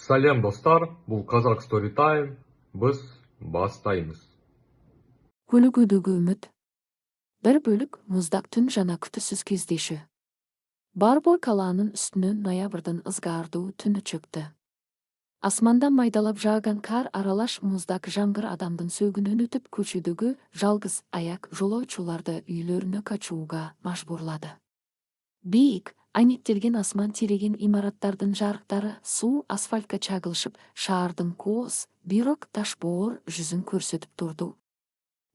Сәлем достар, бұл Қазақ Story Time, біз бастаймыз. Көлігудегі үміт. Бір бөлік мұздақ түн жана күтісіз кездеші. Барбор қаланың үстінен ноябрдың ызғардуу түні чөкті. Асманда майдалап жаған кар аралаш мұздақ жаңғыр адамдың сөгінен өтіп көшедегі жалғыз аяк жолаушыларды үйлеріне качууга мажбурлады. Бейік, айнектелген асман тереген имараттардың жарықтары су асфальтқа чагылышып, шаардың коз, бирок ташбоор жүзін көрсетіп тұрды.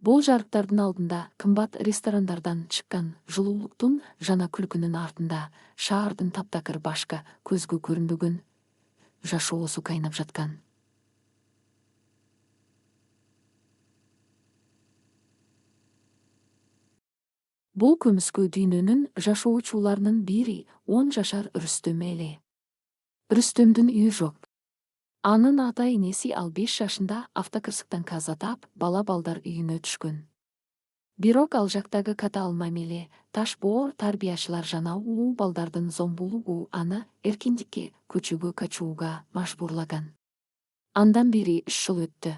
Бұл жарықтардың алдында қымбат ресторандардан шыққан жылулықтың жана күлкінің артында шаардың таптакыр башка көзгө көрінбөгөн жашоосу кайнап жаткан. Бұл көміскө дүйнөнүн жашоочуларынын бири 10 жашар Рүстөм эле. Рүстөмдүн үйү жок. Анын ата-энеси ал 5 жашында автокырсыктан каза тап, бала-балдар үйүнө түшкөн. Бирок ал жактагы катаал мамиле, ташбоор тарбиячылар жана улуу балдардын зомбулугу аны эркиндикке көчөгө качууга мажбурлаган. Андан бери 3 жыл өттү.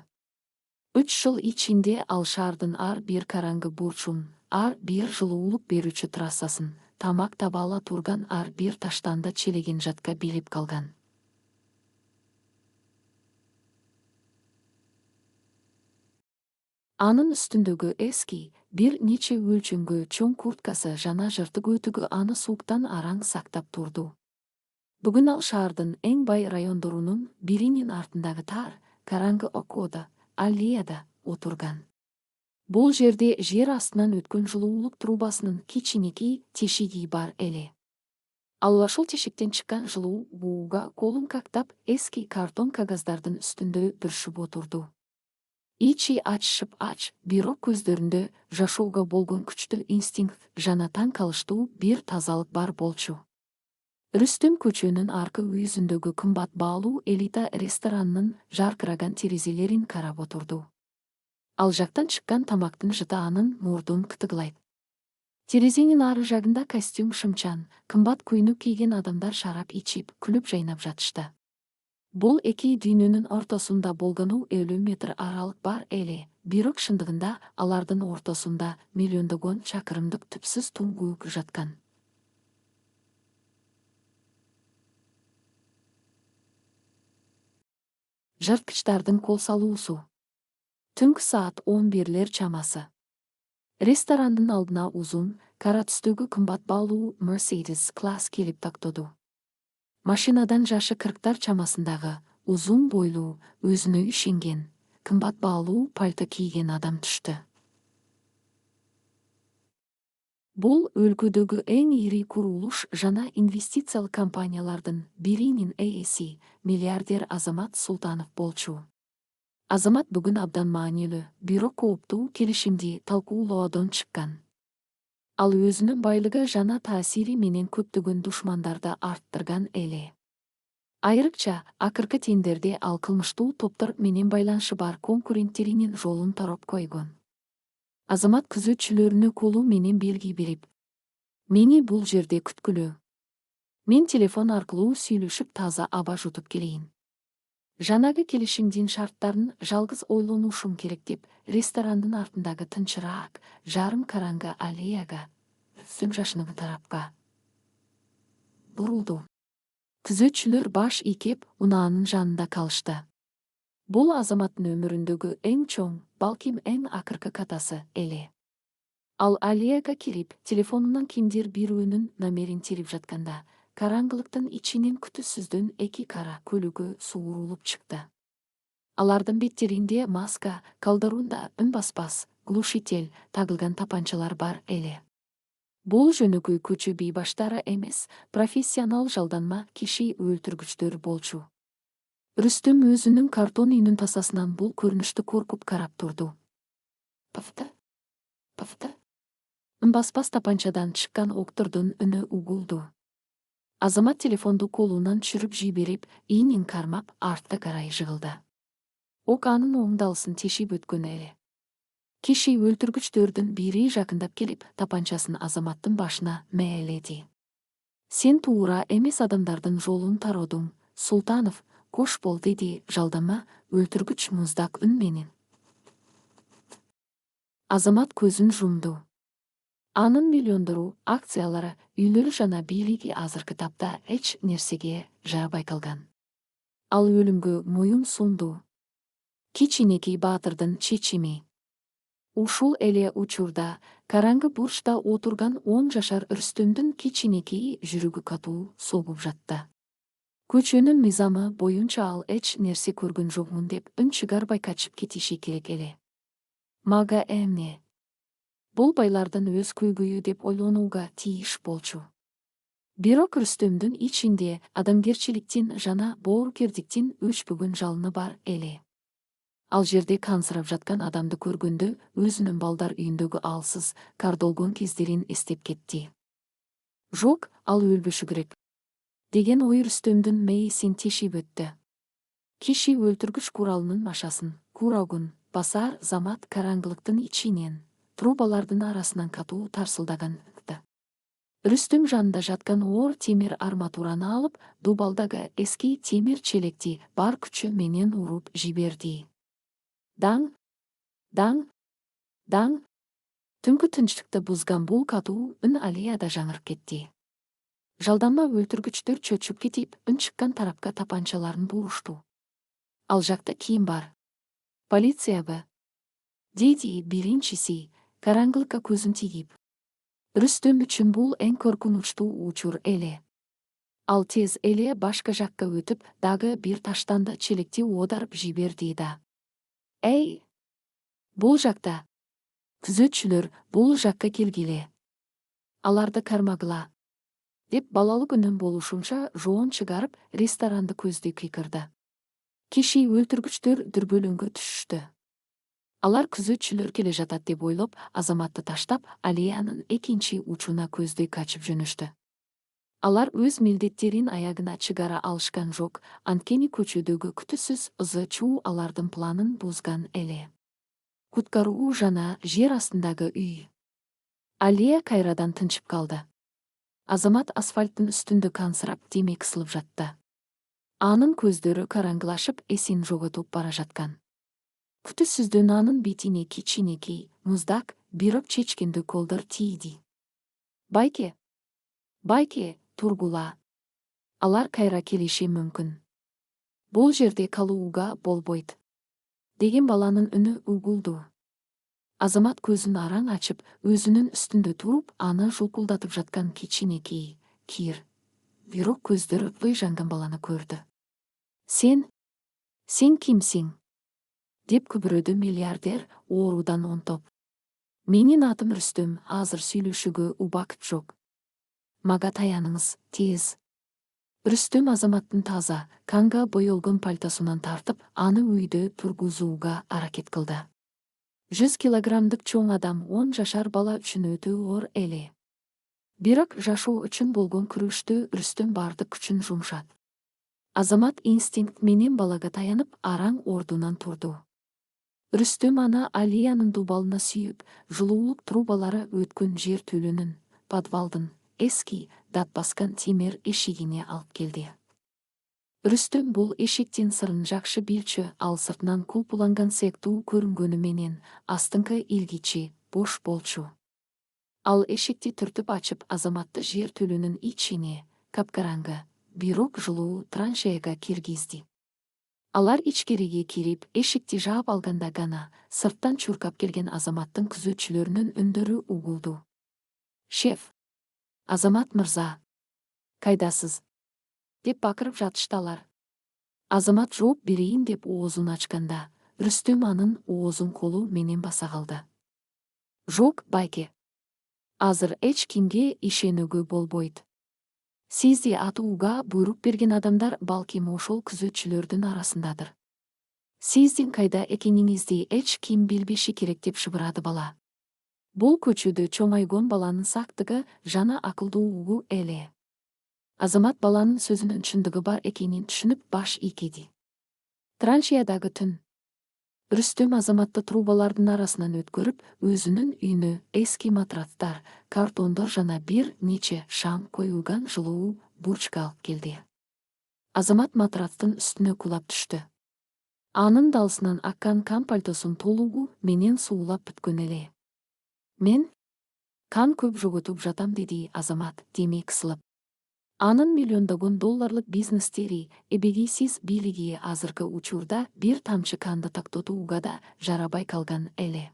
3 жыл ичинде ал шаардын ар бир караңгы бурчун, ар бир жылуулук берүүчү трассасын, тамак таба ала турган ар бир таштанды челеген жатка билип калган. Анын үстүндөгү эски, бир нече өлчөнгө чоң курткасы жана жыртык өтүгү аны сууктан араң сактап турду. Бүгүн ал шаардын эң бай райондорунун биринин артындагы тар, караңгы окоодо, аллеяда отурган. Бул жерде жер астынан өткөн жылуулук трубасынын кичинекей тешиги бар эле. Ал ушул тешиктен чыккан жылуу бууга колун кактап эски картон кагаздардын үстүндө бүршүп отурду. Ичи ачышып ач, бирок көздөрүндө жашоого болгон күчтүү инстинкт жана таң калыштуу бир тазалык бар болчу. Рүстөм көчөнүн аркы үйүзүндөгү кымбат баалуу элита ресторанынын жаркыраган терезелерин карап отурду. Ал жактан чыккан тамактын жыты анын мурдун кытыглайт. Терезенин ары жагында костюм шымчан, кымбат көйнөк кийген адамдар шарап ичип, күлүп жайнап жатышты. Бул эки дүйнөнүн ортосунда болгону 50 метр аралык бар эле, бирок шындыгында алардын ортосунда миллиондогон чакырымдык түпсүз туңгуюк жаткан. Жырткычтардын кол салуусу. Түнкү саат 11-лер чамасы. Ресторандын алдына узун, кара түстөгү кымбат баалуу Mercedes класс келип тактоду. Машинадан жашы 40-тар чамасындагы, узун бойлуу, өзүнө ишенген, кымбат баалуу пальто кийген адам түштү. Бул өлкөдөгү эң ири курулуш жана инвестициялык компаниялардын биринин ээси, миллиардер Азамат Султанов болчу. Азамат бүгүн абдан маанилүү, бирок кооптуу келишимди талкуулоодон чыккан. Ал өзүнүн байлыгы жана таасири менен көптөгөн душмандарды арттырган эле. Айрыкча, акыркы тендерде ал кылмыштуу топтор менен байланышы бар конкуренттеринин жолун тароп койгон. Азамат күзөтчүлөрүнө колу менен белги берип: "Мени бул жерде күткүлө. Мен телефон аркылуу сүйлөшүп таза аба жутуп келейин. Жанагы келишимдин шарттарын жалгыз ойлонушум керек" деп, ресторандын артындагы тынчыраак, жарым караңгы аллеяга, Рүстөм жашыны тарапка бурулду. Күзөтчүлөр баш ийкеп, унаанын жанында калышты. Бул Азаматтын өмүрүндөгү эң чоң, балким эң акыркы катасы эле. Ал аллеяга кирип, телефонунан кимдир бирөөнүн номерин терип жатканда, караңгылыктын ичинен күтүүсүздөн эки кара көлүгө суурулуп чыкты. Алардын беттеринде маска, колдорунда үн баспас, глушитель тагылган тапанчалар бар эле. Бул жөнөкөй көчө бейбаштары эмес, профессионал жалданма киши өлтүргүчтөр болчу. Рүстөм өзүнүн картон үйүнүн тасасынан бул көрүнүштү коркуп карап турду. Пыфты. Үн баспас тапанчадан чыккан октордун үнү угулду. Азамат телефонду колунан түшүрүп жиберип, ийинин кармап, артка карай жыгылды. Ок анын оңдалысын тешип өткөн эле. Киши өлтүргүчтөрдүн бири жакындап келип, тапанчасын Азаматтын башына мээледи. "Сен туура эмес адамдардын жолун тароодуң, Султанов", Кош бол, деди жалдама өлтіргіч мұздақ үн менен. Азамат көзін жұмды. Анын миллиондыру акциялары үйлері жана бийлиги азыркы тапта эч нерсеге жа байкалган. Ал өлүмгө моюн сунду. Кичинекей баатырдын чечими. Ушул эле учурда караңгы бурчта отурган 10 жашар Рүстөмдүн кичинекей жүрүгү катуу согуп жатты. Көчөнүн мыйзамы боюнча ал эч нерсе көргөн жокмун деп үн чыгарбай качып кетиши керек эле. Мага эмне? Бул байлардын өз көйгөйү деп ойлонууга тийиш болчу. Бирок Рүстөмдүн ичинде адамгерчиликтин жана боорукердиктин өчпөгөн жалыны бар эле. Ал жерде кансырап жаткан адамды көргөндө өзүнүн балдар үйүндөгү алсыз кардолгон кездерин эстеп кетти. Жок, ал өлбөшү керек деген ой Рүстөмдүн мээсин тешип өттү. Киши өлтүргүч куралынын машасын, курагун басар замат караңгылыктын ичинен, трубалардын арасынан катуу тарсылдаган. Рүстөм жанында жаткан оор темир арматураны алып, дубалдагы эски темир челекти бар күчү менен уруп жиберди. Даң, даң, даң. Түнкү тынчтыкты бузган бул катуу үн аллеяда жаңырып кетти. Жалданма өлтүргүчтөр чөчүп кетип, үн чыккан тарапка тапанчаларын бурушту. Ал жакта ким бар? Полициябы? Деди биринчиси, караңгылыкка көзүн тигип. Рүстөм үчүн бул эң коркунучтуу учур эле. Ал тез эле башка жакка өтүп, дагы бир таштанды челекти оодарып жиберди да. Эй! Бул жакта. Күзөтчүлөр бул жакка келгиле. Аларды кармагыла. Деп балалык үнүн болушунча жоон чыгарып, ресторанды көздөй кыйкырды. Киши өлтүргүчтөр дүрбөлөңгө түшүштү. Алар күзөтчүлөр келе жатат деп ойлоп, Азаматты таштап, аллеянын экинчи учуна көздөй качып жөнөштү. Алар өз милдеттерин аягына чыгара алышкан жок, анткени көчөдөгү күтүүсүз ызы-чуу алардын планын бузган эле. Куткаруу жана жер астындагы үй. Аллея кайрадан тынчып калды. Азамат асфальттын үстүндө кансырап демек кысылып жатты. Анын көздөрү караңгылашып, эсин жоготуп бара жаткан. Күтүүсүздөн анын бетине кичинекей, муздак, бирок чечкенди колдор тийди. Байке! Байке, тургула. Алар кайра келиши мүмкүн. Бул жерде калууга болбойт. Деген баланын үнү угулду. Азамат көзүн араң ачып, өзүнүн үстүндө туруп, аны жулкулдатып жаткан кичинекей, кир, бирок көздөрү выйжанган баланы көрдү. Сен кимсиң? Деп күбүрөдү миллиардер оорудан онтоп. Менин атым Рүстөм, азыр сүйлөшүүгө убакыт жок. Мага таяныңыз, тез. Рүстөм Азаматтын таза, канга боелгон пальтосунан тартып, аны үйдө тургузууга аракет кылды. 100 килограммдык чоң адам 10 жашар бала үчүн өтө оор эле. Бирок жашоо үчүн болгон күрөштө Рүстөм бардык күчүн жумшат. Азамат инстинкт менен балага таянып, араң ордунан турду. Рүстөм аны аллеянын дубалына сүйүп, жылуулук трубалары өткөн жер төлөнүн, подвалдын эски, дат баскан темир эшигине алып келди. Рүстөм бул эшиктин сырын жакшы билчү, ал сыртынан кулпуланган сыяктуу көрүнгөнү менен астыңкы илгичи бош болчу. Ал эшикти түртүп ачып, Азаматты жер төлөнүн ичине, капкараңгы, бирок жылуу траншеяга киргизди. Алар ичкериге кирип, эшикти жаап алганда гана, сырттан чуркап келген Азаматтын күзөтчүлөрүнүн үндөрү угулду. Шеф! Азамат мырза! Кайдасыз? Деп бакырып жатышталар. Азамат жооп берейин деп оозун ачканда, Рүстөм анын оозун колу менен баса калды. Жок, байке. Азыр эч кимге ишенүүгө болбойт. Сизди атууга буйрук берген адамдар балким ошол күзөтчүлөрдүн арасындадыр. Сиздин кайда экениңизди эч ким билбеши керек, деп шыбырады бала. Бул көчөдө чоңойгон баланын сактыгы жана акылдуулугу эле. Азамат баланын сөзүнүн чындыгы бар экенин түшүнүп баш ийкеди. Траншеядагы түн. Рүстөм Азаматты трубалардын арасынан өткөрүп, өзүнүн үйүнө эски матрацтар, картондор жана бир нече шам коюлган жылуу бурчка алып келди. Азамат матрастын үстүнө кулап түштү. Анын далсынан аккан кам пальтосун толугу менен суулап бүткөн эле. Мен кан көп жоготуп жатам, деди Азамат демей кысылып. Анын миллиондогон долларлык бизнестери эбегейсиз бийлиги азыркы учурда бир тамчы канды тактотууга да жарабай калган эле.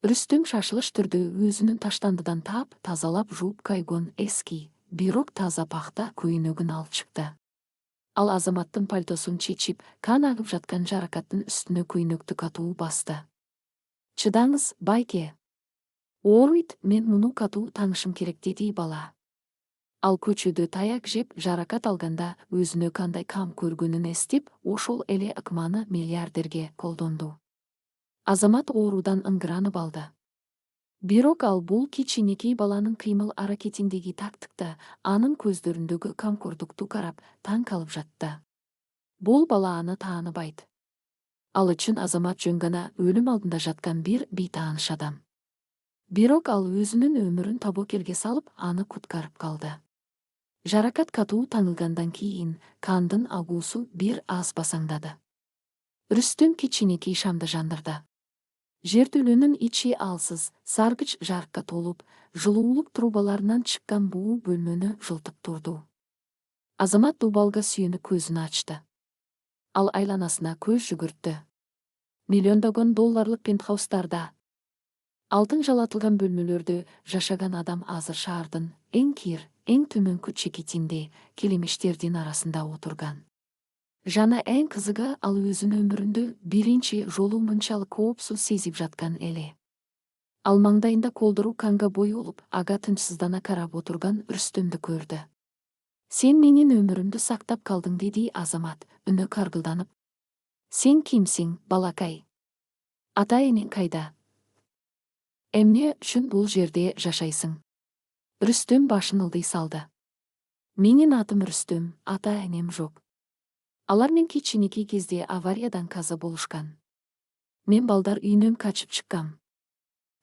Рүстүм шашылыш түрдө өзүнүн таштандыдан таап тазалап жууп койгон эски, бирок таза пахта көйнөгүн алып чыкты. Ал Азаматтын пальтосун чечип, кан агып жаткан жаракаттын үстүнө көйнөктү катуу басты. Чыдаңыз, байке. Ооруйт, мен муну катуу таңышым керек, деди бала. Ал көчөдө таяк жеп жаракат алганда өзүнө кандай кам көргөнүн эстеп, ошол эле ыкманы миллиардерге колдонду. Азамат оорудан ыңгыранып алды. Бирок ал бул кичинекей баланын кыймыл аракетиндеги тактыкты, анын көздөрүндөгү камкордукту карап таң калып жатты. Бул бала аны тааныбайт. Ал үчүн Азамат жөн гана өлүм алдында жаткан бир бейтааныш адам. Бирок ал өзүнүн өмүрүн тобокелге салып, аны куткарып калды. Жаракат катуу таңылгандан кийин кандын агуусу бир аз басаңдады. Рүстүм кичинекей шамды жандырды. Жертөлөнүн ичи алсыз, саргыч жарыкка толуп, жылуулук трубаларынан чыккан буу бөлмөнү жылтып турду. Азамат дубалга сүйөнүп көзүн ачты. Ал айланасына көз жүгүрттү. Миллиондогон долларлык пентхаустарда, алтын жалатылган бөлмөлөрдө жашаган адам азыр шаардын эң кир, эң төмөнкү чекитинде, келемиштердин арасында отурган. Жана эң кызыгы, ал өзүнүн өмүрүндө биринчи жолу мынчалык коопсуз сезип жаткан эле. Ал маңдайында колдору канга боелуп, ага тынчсыздана карап отурган Рүстөмдү көрдү. Сен менин өмүрүмдү сактап калдың, деди Азамат, үнү каргылданып. Сен кимсиң, балакай? Ата-энең кайда? Эмне үчүн бул жерде жашайсың? Рүстөм башын ылдый салды. Менин атым Рүстөм, ата-энем жок. Алар мен кичинекей кезде авариядан каза болушкан. Мен балдар үйүнөн качып чыккам.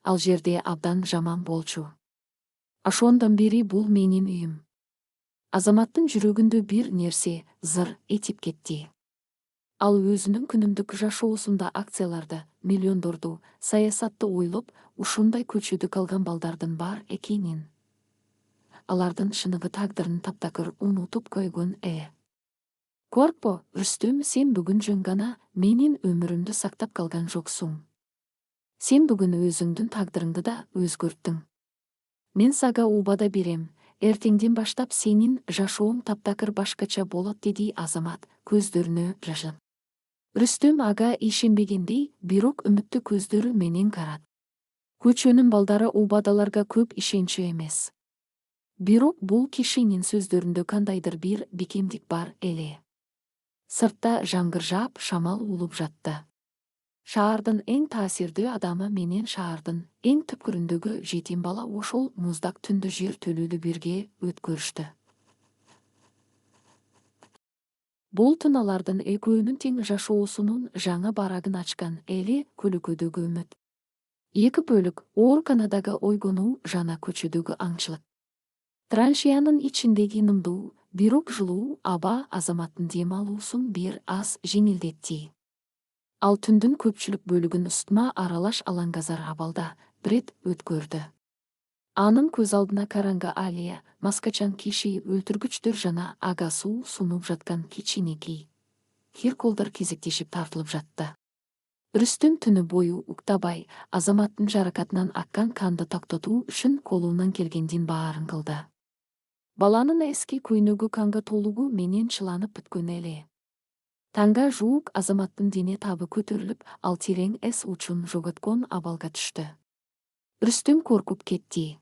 Ал жерде абдан жаман болчу. Ошондон бери бул менин үйүм. Азаматтын жүрөгүндө бир нерсе зыр этип кетти. Ал өзүнүн күнүмдүк жашоосунда акцияларды, миллиондорду, саясатты ойлоп, ушундай көчөдө калган балдардын бар экенин, алардын шыныгы тагдырын таптакыр унутуп койгон Коркпо, Рүстөм, сен бүгүн жөн гана менин өмүрүмдү сактап калган жоксуң. Сен бүгүн өзүңдүн тагдырыңды да өзгөрттүң. Мен сага убада берем, эртеңден баштап сенин жашооң таптакыр башкача болот, деди Азамат, көздөрүнө жашы. Рүстөм ага ишенбегендей, бирок үмүттүү көздөрү менен карады. Көчөнүн балдары убадаларга көп ишенчү эмес. Бирок бул кишинин сөздөрүндө кандайдыр бир бекемдик бар эле. Сыртта жаңгыр жаап, шамал улуп жатты. Шаардын эң таасирдүү адамы менен шаардын эң түпкүрүндөгү жетим бала ошол муздак түндү жер төлүлү бирге өткөрүштү. Бул түн алардын экөөнүн тең жашоосунун жаңы барагын ачкан эли көлөкөдөгү үмүт. Эки бөлүк, ооруканадагы ойгонуу жана көчөдөгү аңчылык. Траншеянын ичиндеги нымдуу, бирок жылуу аба Азаматтын дем алуусун бир аз жеңилдетти. Ал түндүн көпчүлүк бөлүгүн устма аралаш алаңгазар абалда бред өткөрдү. Анын көз алдына караңгы Алия, маскачан киши, өлтүргүчтөр жана ага суу сунуп жаткан кичинекей кир колдор кезектешип тартылып жатты. Рүстөм түнү бою уктабай, Азаматтын жаракатынан аккан канды тактотуу үчүн колунан келгендин баарын кылды. Баланын эски көйнөгү канга толугу менен чыланып бүткөн эле. Таңга жуук Азаматтын дене табы көтөрүлүп, ал терең эс учун жоготкон абалга түштү. Рүстөм коркуп кетти.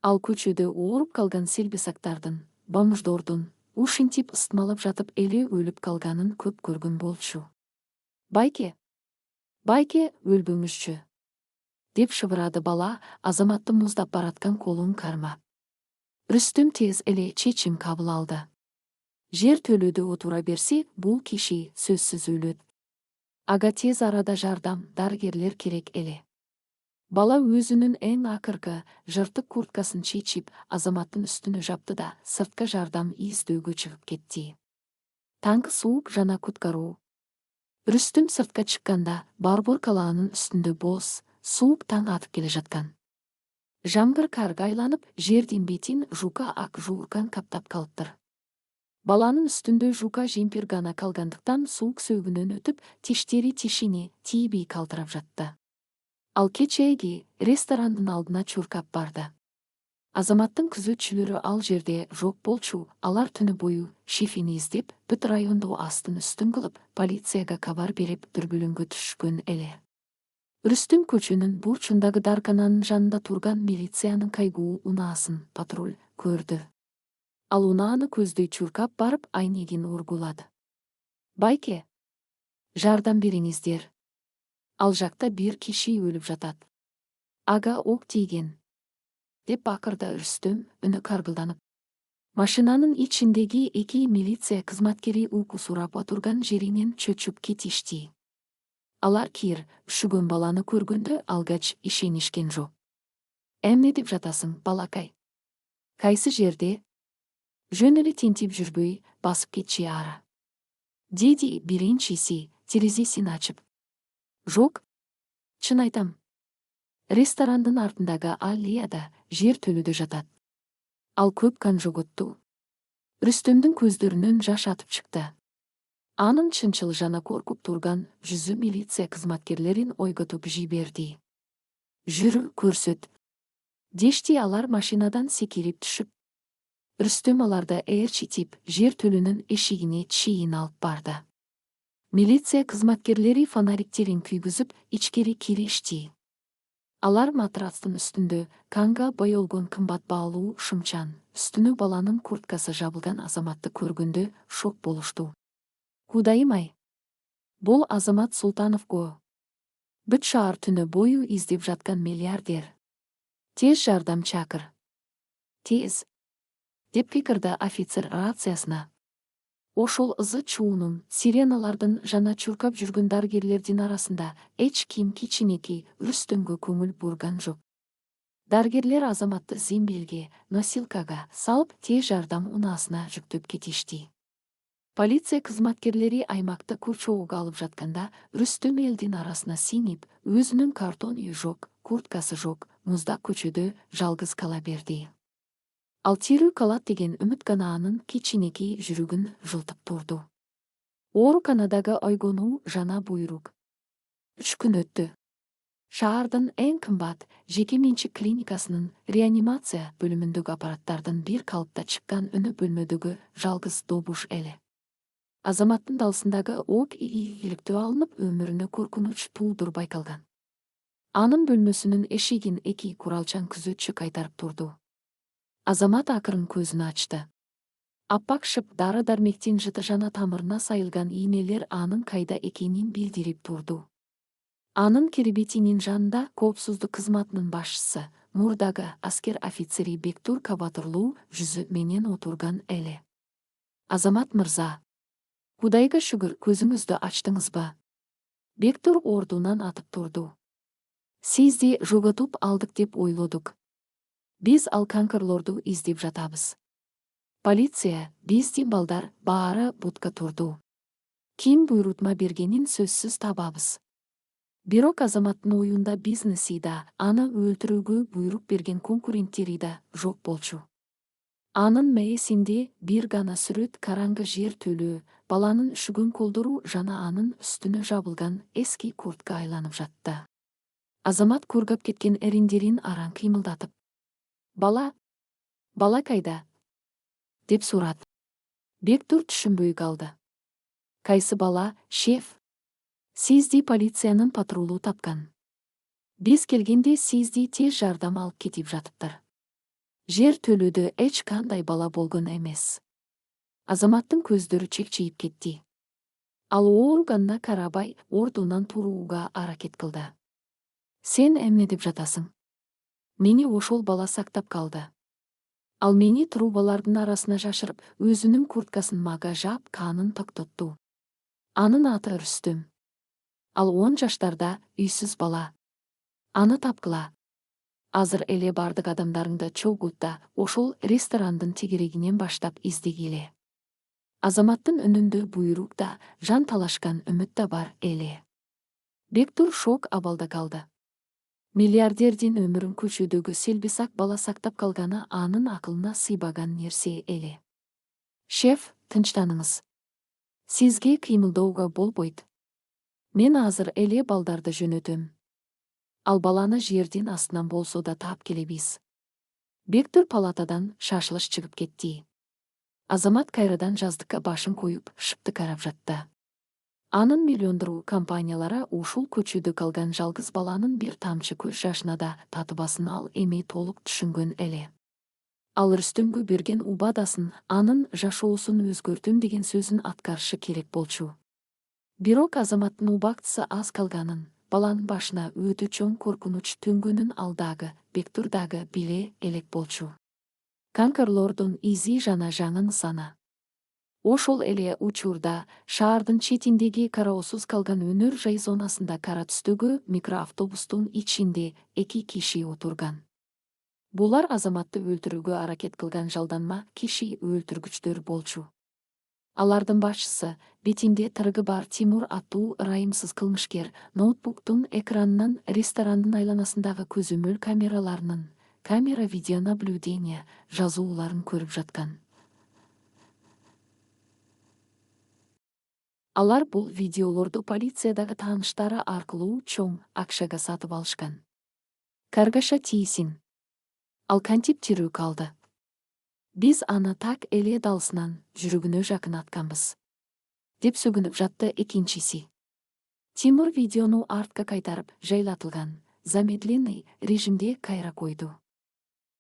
Ал көчөдө ооруп калган селбисактардын, бомждордун, ушинтип ыстмалап жатып эле өлүп калганын көп көргөн болчу. Байке, өлбөңүзчү, деп шыбырады бала, Азаматтын муздап бараткан колун кармап. Рүстөм тез эле чечим кабыл алды. Жер төлөдө отура берсе, бул киши сөзсүз өлөт. Ага тез арада жардам, дарыгерлер керек эле. Бала өзүнүн эң акыркы жыртык курткасын чечип, Азаматтын үстүнө жапты да сырткы жардам издөөгө чыгып кетти. Таңғы суық жана куткаруу. Рүстүм сыртка чыкканда Барбор калаанын үстүндө боз, суук таң атып келе жаткан. Жамгыр карга айланып, жердин бетин жука ак жууркан каптап калыптыр. Баланын үстүндө жука жемпир гана калгандыктан суук сөөгүнөн өтүп, тиштери тишине тийбей калтырап жатты. Ал кечээги ресторандын алдына чуркап барды. Азаматтын күзөтчүлөрү ал жерде жок болчу, алар түнү бою шефини издеп, бүт райондо астын үстүн кылып, полицияга кабар берип дүрбөлөңгө түшкөн эле. Рүстүм көчөнүн бурчундагы даркананын жанында турган милициянын кайгуу унаасын патруль көрдү. Ал унааны көздөй чуркап барып айнегин ургулады. Байке, жардам бериңиздер. Ал жакта бир киши өлүп жатат. Ага ок тийген, деп бакырды Рүстөм, үнү каргылданып. Машинанын ичиндеги эки милиция кызматкери уйку сурап отурган жеринен чөчүп кетишти. Алар кир, үшүгөн баланы көргөндө алгач ишенишкен жок. Эмне деп жатасың, балакай? Кайсы жерде? Жөн эле тинтип жүрбөй, басып кетчи ары. Деди биринчиси терезесин ачып. Жок, чын айтам. Ресторандын артындагы аллеяда жер төлөдө жатат. Ал көп кан жоготту. Рүстөмдүн көздөрүнөн жаш атып чыкты. Анын чынчыл жана коркуп турган жүзү милиция кызматкерлерин ойготуп жиберди. Жүрү, көрсөт. Дешти алар машинадан секирип түшүп. Рүстөм аларды ээрчитип, жер төлөнүн эшигине чейин алып барды. Милиция кызматкерлери фонариктерин күйгүзүп, ичкери киришти. Алар матрастын үстүндө канга боелгон кымбат баалуу шымчан, үстүнө баланын курткасы жабылган азаматты көргөндө шок болушту. Кудайым-ай, бул Азамат Султанов го. Бүт шаар түнү бою издеп жаткан миллиардер. Тез жардам чакыр. Тез, деп пикирди офицер рациясына. Ошол ызы чуунун, сиреналардын жана чуркап жүргөн даргерлердин арасында эч ким кичинекей Рүстөмгө көңүл бурган жок. Даргерлер Азаматты зембелге, носилкага салып, тез жардам унаасына жүктөп кетишти. Полиция кызматкерлери аймакты курчоого алып жатканда, Рүстөм элдин арасына сиңип, өзүнүн картон үйү жок, курткасы жок, муздак көчөдө жалгыз кала берди. Ал тирүү калат деген үмүт гана анын кичинекей жүрөгүн жылтып турду. Ооруканадагы ойгонуу жана буйрук. 3 күн өттү. Шаардын эң кымбат жеке менчик клиникасынын реанимация бөлүмүндөгү аппараттардын бир калыпта чыккан үнү бөлмөдөгү жалгыз добуш эле. Азаматтын далсындагы ок ийгиликтөө алынып, өмүрүнө коркунуч туудурбай калган. Анын бөлмөсүнүн эшигин эки куралчан күзөтчү кайтарып турду. Азамат акырын көзүн ачты. Аппак шып дары-дармектин жыты жана тамырына сайылган ийнелер анын кайда экенин билдирип турду. Анын киребетинин жанында коопсуздук кызматынын башчысы, мурдагы аскер офицери Бектур Кабатырлуу жүзү менен отурган эле. Азамат мырза, Кудайга шүгүр, көзүңүздү ачтыңызбы? Бектур ордунан атып турду. Сизди жоготуп алдык деп ойлодук. Биз ал канкырлорду издеп жатабыз. Полиция, биздин балдар баары бутка турду. Ким буйрутма бергенин сөзсүз табабыз. Бирок Азаматтын оюнда бизнеси да, аны өлтүрүүгө буйрук берген конкуренттери да жок болчу. Анын мээсинде бир гана сүрөт, караңгы жер төлөө, баланын үшүгөн колдору жана анын үстүнө жабылган эски куртка айланып жатты. Азамат кургап кеткен эриндерин араң кыймылдатып: Бала кайда? Деп сурат. Бектур түшүнбөй калды. Кайсы бала, шеф? Сизди полициянын патрулу тапкан. Биз келгенде сизди тез жардам алып кетип жатыптыр. Жер төлөөдө эч кандай бала болгон эмес. Азаматтын көздөрү чекчейип кетти. Ал ооруганына карабай, ордунан турууга аракет кылды. Сен эмне деп жатасың? Мени ошол бала сактап калды. Ал мени трубалардын арасына жашырып, өзүнүн курткасын мага жаап, канын токтотту. Анын аты Рүстөм. Ал 10 жаштарда, үйсүз бала. Аны тапкыла. Азыр эле бардык адамдарыңды чогулт да, ошол ресторандын тегерегинен баштап издегиле. Азаматтын үнүндө буйрук да, жан талашкан үмүт да бар эле. Бектур шок абалда калды. Миллиардердин өмүрүн көчөдөгү селбисак бала сактап калганы анын акылына сыйбаган нерсе эле. Шеф, тынчтаныңыз. Сизге кыймылдоого болбойт. Мен азыр эле балдарды жөнөтөм. Ал баланы жердин астынан болсо да таап келебиз. Бектур палатадан шашылыш чыгып кетти. Азамат кайрадан жаздыкка башын коюп, шыпты карап жатты. Анын миллиондору компаниялары ушул көчөдө калган жалгыз баланын бир тамчы көз жашына да татыбасын ал эми толук түшүнгөн эле. Ал Рүстөмгө берген убадасын, анын жашоосун өзгөртөм деген сөзүн аткарышы керек болчу. Бирок Азаматтын убактысы аз калганын, баланын башына өтө чоң коркунуч төнгөнүн ал дагы, Бектур дагы биле элек болчу. Канкорлордун изи жана жаңы нысана. Ошол эле учурда шаардын четиндеги кароосуз калган өнөр жай зонасында кара түстөгү микроавтобустун ичинде 2 киши отурган. Булар Азаматты өлтүрүүгө аракет кылган жалданма киши өлтүргүчтөр болчу. Алардын башчысы, бетинде тырыгы бар Тимур аттуу ырайымсыз кылмышкер, ноутбуктун экранынан ресторандын айланасындагы көзөмөл камераларынын камера видеонаблюдения жазууларын көрүп жаткан. Алар бул видеолорду полициядагы тааныштары аркылуу чоң акчага сатып алышкан. Каргаша тийсин. Ал кантип тирүү калды? Биз аны так эле далсынан жүрөгүнө жакынатканбыз. Деп сөгүнүп жатты экинчиси. Тимур видеону артка кайтарып жайлатылган, замедленный режимде кайра койду.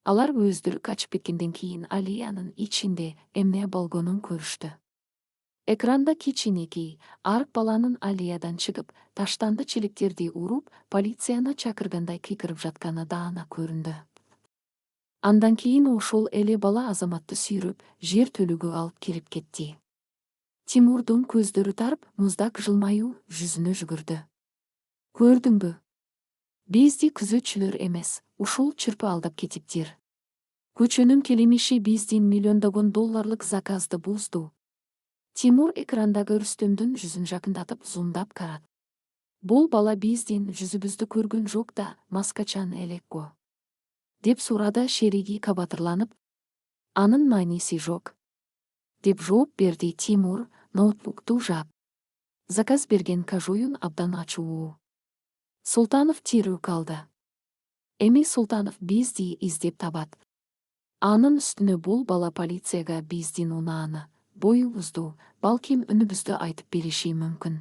Алар өздөрү качып кеткенден кийин аллеянын ичинде эмне болгонун көрүштү. Экранда кичинекей, арк баланын аллеядан чыгып, таштанды челектерди уруп, полицияны чакыргандай кыйкырып жатканы даана көрүндү. Андан кийин ошол эле бала Азаматты сүйрөп, жер төлөгө алып кирип кетти. Тимурдун көздөрү тарып, муздак жылмаюу жүзүнө жүгүрдү. Көрдүңбү? Бизди күзөтчүлөр эмес, ушул чырпы алдап кетиптир. Көчөнүн келемиши биздин миллиондогон долларлык заказды бузду. Тимур экрандагы Рүстөмдүн жүзүн жакындатып зумдап карат. Бул бала биздин жүзүбүздү көргөн жок да, маскачан элекко. Деп сурады шериги кабатырланып. Анын мааниси жок. Деп жооп берди Тимур, ноутбукту жаап. Заказ берген кажоюн абдан ачуу. Султанов тирүү калды. Эми Султанов бизди издеп табат. Анын үстүнө бул бала полицияга биздин унааны, боюбузду, балким үнүбүздү айтып бериши мүмкүн.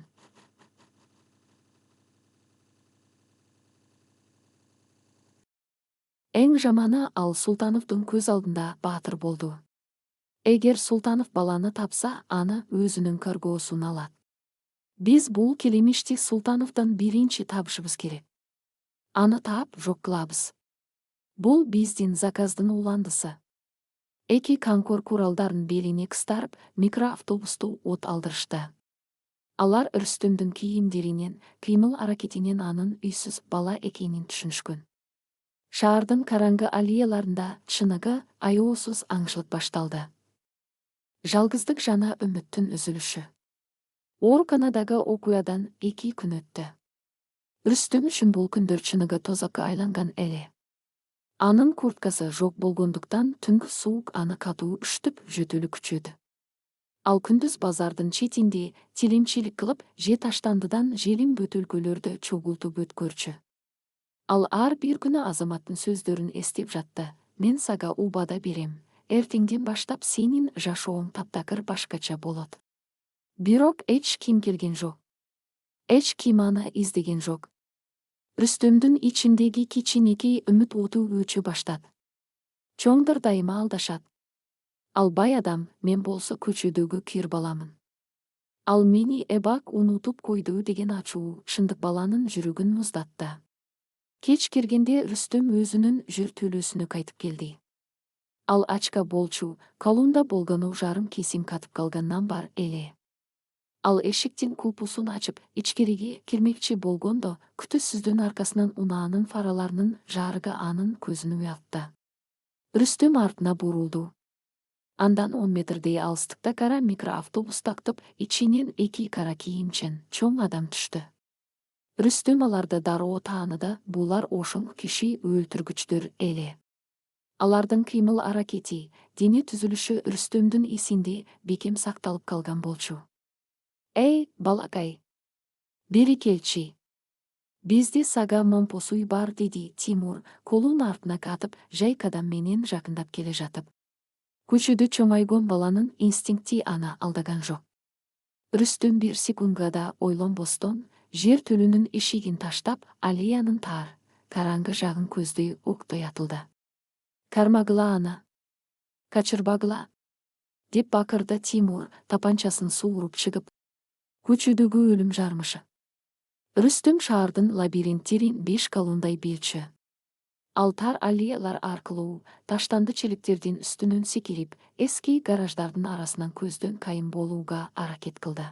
Эң жаманы ал Султановдун көз алдында баатыр болду. Эгер Султанов баланы тапса, аны өзүнүн көргөосуна алат. Биз бул келемишти Султановдон биринчи табышыбыз керек. Аны таап жок кылабыз. Бул биздин заказдын уландысы. Эки канкор куралдарын белине кыстарып, микроавтобусту от алдырышты. Алар Рүстөмдүн кийимдеринен, кыймыл аракетинен анын үйсүз бала экенин түшүнүшкөн. Шаардын караңгы аллеяларында чыныгы, аеосуз аңчылык башталды. Жалгыздык жана үмүттүн үзүлүшү. Ооруканадагы окуядан 2 күн өттү. Рүстөм үчүн бул күндөр чыныгы тозакка айланган эле. Анын курткасы жок болгондуктан түнгү суук аны катуу үштүп, жөтөлү күчөдү. Ал күндүз базардын четинде тилимчилик кылып, же таштандыдан желим бөтөлкөлөрдү чогултуп өткөрчү. Ал ар бир күнү Азаматтын сөздөрүн эстеп жатты. Мен сага убада берем. Эртеңден баштап сенин жашооң таптакыр башкача болот. Бирок эч ким келген жок. Эч ким аны издеген жок. Рүстөмдүн ичиндеги кичинекей үмүт оту өчө баштат. Чоңдор дайыма алдашат. Ал бай адам, мен болсо көчөдөгү кир баламын. Ал мени эбак унутуп койду деген ачуу чындык баланын жүрөгүн муздатты. Кеч киргенде Рүстөм өзүнүн жертөлөсүнө кайтып келди. Ал ачка болчу, колунда болгону жарым кесим катып калгандан бар эле. Ал эшиктин кулпусун ачып, ичкериге кирмекчи болгондо, күтүүсүздүн аркасынан унаанын фараларынын жарыгы анын көзүн уялтты. Рүстөм артына бурулду. Андан 10 метрдей алыстықта кара микроавтобус тактып, ичинен 2 кара кийимчен чоң адам түштү. Рүстөм аларды дароо тааныды, булар ошол киши өлтүргүчтөр эле. Алардын кыймыл аракети, дене түзүлүшү Рүстөмдүн эсинде бекем сакталып калган болчу. Эй, балакай, бери келчи. Бизде сага момпосуй бар, деди Тимур, колун артына катып, жайкадан менен жакындап келе жатып. Көчөдө чоңайгон баланын инстинкти аны алдаган жок. Рүстөм бир секундга да ойлонбостон, жер төлүнүн эшигин таштап, аллеянын тар, караңгы жагын көздөй октой атылды. Кармагыла аны. Качырбагыла, деп бакырды Тимур, тапанчасын сууруп чыгып. Көчөдөгү өлүм жармышы. Рүстөм шаардын лабиринттерин 5 колундай билчү. Ал тар аллеялар аркылуу, таштанды челектердин үстүнөн секирип, эски гараждардын арасынан көздөн кайын болууга аракет кылды.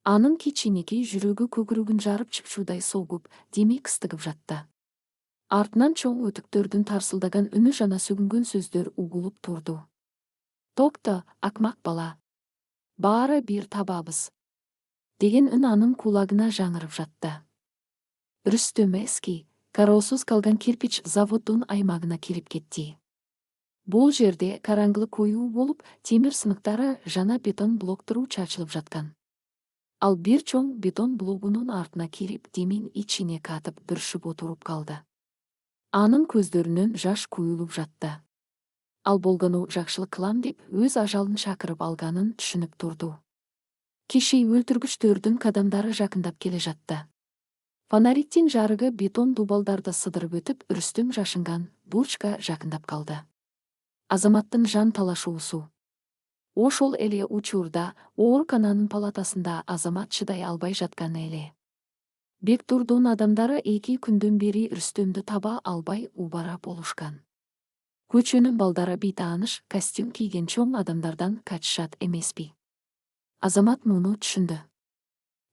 Анын кичинекей жүрөгү көгүрөгүн жарып чыпчуудай согуп, деми кыстыгып жатты. Артынан чоң өтүктөрдүн тарсылдаган үнү жана сөгүнгөн сөздөр угулуп турду. Токто, акмак бала. Баары бир табабыз. Деген үн анын кулагына жаңырып жатты. Рүстөм эски, кароосуз калган кирпич заводдун аймагына кирип кетти. Бул жерде караңгылык коюу болуп, темир сыныктары жана бетон блоктору чачылып жаткан. Ал бир чоң бетон блогунун артына кирип, демин ичине катып бүршүп отуруп калды. Анын көздөрүнөн жаш куюлуп жатты. Ал болгону жакшылык кылам деп өз ажалын чакырып алганын түшүнүп турду. Киши өлтүргүчтөрдүн кадамдары жакындап келе жатты. Фонариктин жарыгы бетон дубалдарды сыдырып өтүп, Рүстөм жашынган бурчка жакындап калды. Азаматтын жан талашуусу. Ошол эле учурда оорукананын палатасында Азамат чыдай албай жаткан эле. Бектурдун адамдары 2 күндөн бери Рүстөмдү таба албай убара болушкан. Көчөнүн балдары бейтааныш костюм кийген чоң адамдардан качышат эмеспи. Азамат муну түшүндү.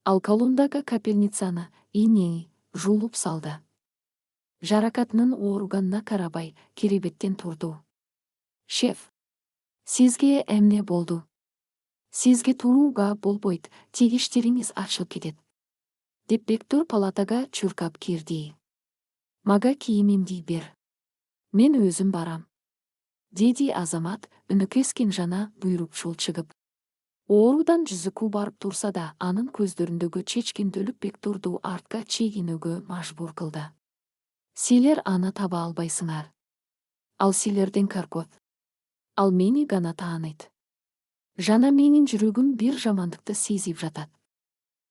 Ал колундагы капельницаны ийне жуулуп салды. Жаракатынын ооруганына карабай, керебеттен турду. Шеф, сизге эмне болду? Сизге турууга болбойт, тегиштериңиз ачылып кетет. Деп Бектур палатага чуркап кирди. Мага кийимимди бер. Мен өзүм барам. Деди Азамат, үнү кескен жана буйрукчул чыгып. Оорудан жүзү кубарып турса да, анын көздөрүндөгү чечкиндүүлүк Бектурду артка чегинүүгө мажбур кылды. Силер аны таба албайсыңар. Ал силерден коркот. Ал мени гана тааныйт. Жана менин жүрөгүм бир жамандыкты сезип жатат.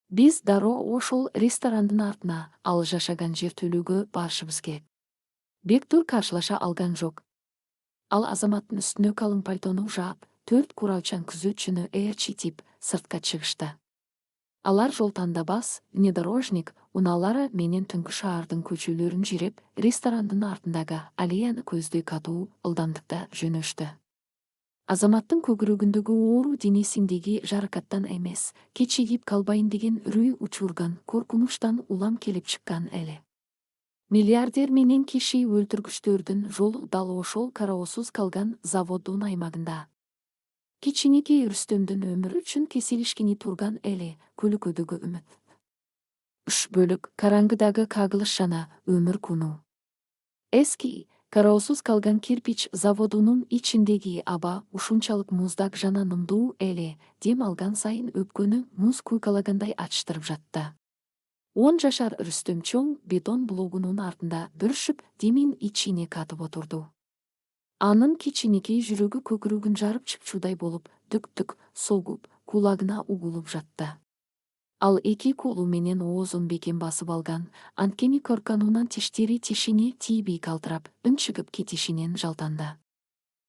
Биз дароо ошол ресторандын артына, ал жашаган жер төлөөгө барышыбыз керек. Бектур каршылаша алган жок. Ал Азаматтын үстүнө калың пальтону жаап, 4 кураучан күзөтчүнү ээрчитип сыртка чыгышты. Алар жол тандабас, внедорожник, унаалары менен түнкү шаардын көчөлөрүн жиреп, ресторандын артындагы аллеяны көздөй катуу ылдамдыкта жөнөштү. Азаматтын көгүрөгүндөгү оору денесиндеги жаракаттан эмес, кечигип калбайын деген үрүй учурган коркунучтан улам келип чыккан эле. Миллиардер менен киши өлтүргүчтөрдүн жолу дал ошол кароосуз калган заводдун аймагында. Кичинекей Рүстөмдүн өмүрү үчүн кесилишкини турган эле көлөкөдөгү үмүт. 3 бөлүк караңгыдагы кагылыш жана өмүр куну. Эски, кароосуз калган кирпич заводунун ичиндеги аба ушунчалык муздак жана нымдуу эле, дем алган сайын өпкөнү муз куйкалагандай ачтырып жатты. 10 жашар Рүстөм чоң бетон блогунун артында бүршүп, демин ичине катып отурду. Анын кичинекей жүрөгү көгүрөгүн жарып чыпчуудай болуп, дүк-дүк согуп, кулагына угулуп жатты. Ал 2 колу менен оозун бекем басып алган, анткени корконунан тиштери тишине тийбей калтырап, үн чыгып кетишинен жалтанды.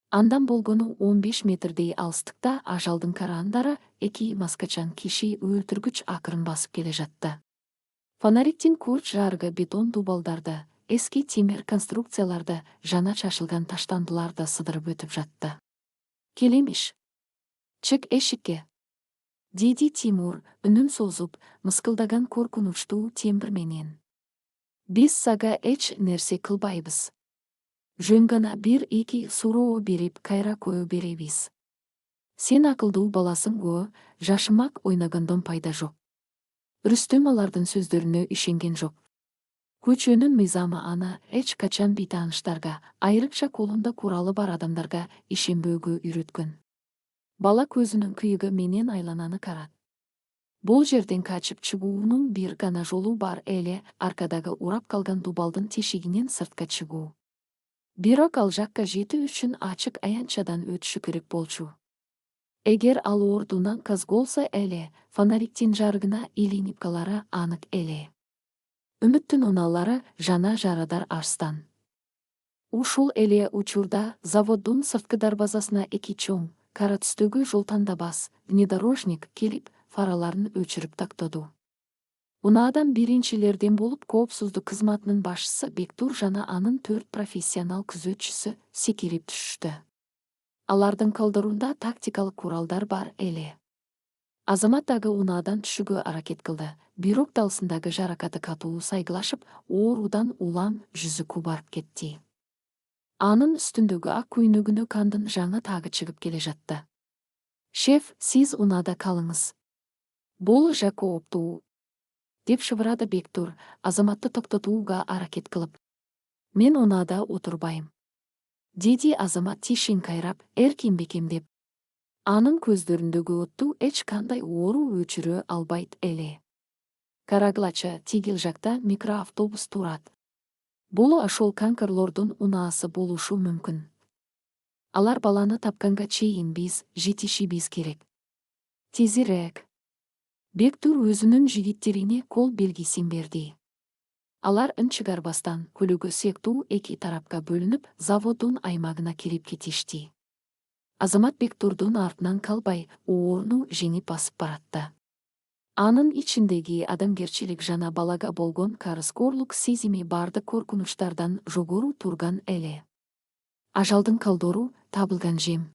Андан болгону 15 метрдей алыстыкта ажалдын караандары 2 маскачан киши өлтүргүч акырын басып келе жатты. Фонариктин курч жарыгы бетон дубалдарды, эски темир конструкцияларды, жана чашылган таштандыларды сыдырып өтүп жатты. Келемиш. Чык эшикке. Деди Тимур, үнүн созуп, мыскылдаган коркунучтуу тембр менен. Биз сага эч нерсе кылбайбыз. Жөн гана 1-2 суроо берип кайра кое беребиз. Сен акылдуу баласың го, жашымак ойнагандон пайда жок. Рүстөм алардын сөздөрүнө ишенген жок. Көчөнүн мыйзамы аны эч качан бейтааныштарга, айрыкча колунда куралы бар адамдарга ишенбөөгө үйрөткөн. Бала көзүнүн кыйыгы менен айлананы карат. Бул жерден качып чыгуунун бир гана жолу бар эле, аркадагы урап калган дубалдын тешигинен сыртка чыгуу. Бирок ал жакка жетүү үчүн ачык аянтчадан өтүшү керек болчу. Эгер ал ордунан козголсо эле, фонариктин жарыгына илинип анык эле. Үмүттүн унаалары жана жарадар арстан. Ушул эле учурда заводдун сырткы дарбазасына эки чоң, кара түстөгү жол тандабас внедорожник келип, фараларын өчүрүп тактоду. Унаадан биринчилерден болуп коопсуздук кызматынын башчысы Бектур жана анын 4 профессионал күзөтчүсү секирип түшүштү. Алардын колдорунда тактикалык куралдар бар эле. Азамат дагы унаадан түшүүгө аракет кылды, бирок далсындагы жаракаты катуу сайгылашып, оорудан улам жүзү кубарып кетти. Анын үстүндөгү ак көйнөгүнө кандын жаңы тагы чыгып келе жатты. «Шеф, сиз унаада калыңыз. Бул Жакооптуу», деп шыбырады Бектур, Азаматты токтотууга аракет кылып. «Мен унаада отурбайм», деди Азамат тишин кайрап, эркин бекемдеп. Анын көздөрүндөгү отту эч кандай оору өчүрө албайт эле. Карагылачы, тигил жакта микроавтобус турат. Бул ошол канкорлордун унаасы болушу мүмкүн. Алар баланы тапканга чейин биз жетишибиз керек. Тезирээк. Бектур өзүнүн жигиттерине кол белгисин берди. Алар үн чыгарбастан көлөгө сыяктуу эки тарапка бөлүнүп, заводдун аймагына кирип кетишти. Азамат Бектурдун артынан калбай, ооруну жеңип басып баратты. Анын ичиндеги адамгерчилик жана балага болгон карызкорлук сезими бардык коркунучтардан жогору турган эле. Ажалдын колдору табылган жем.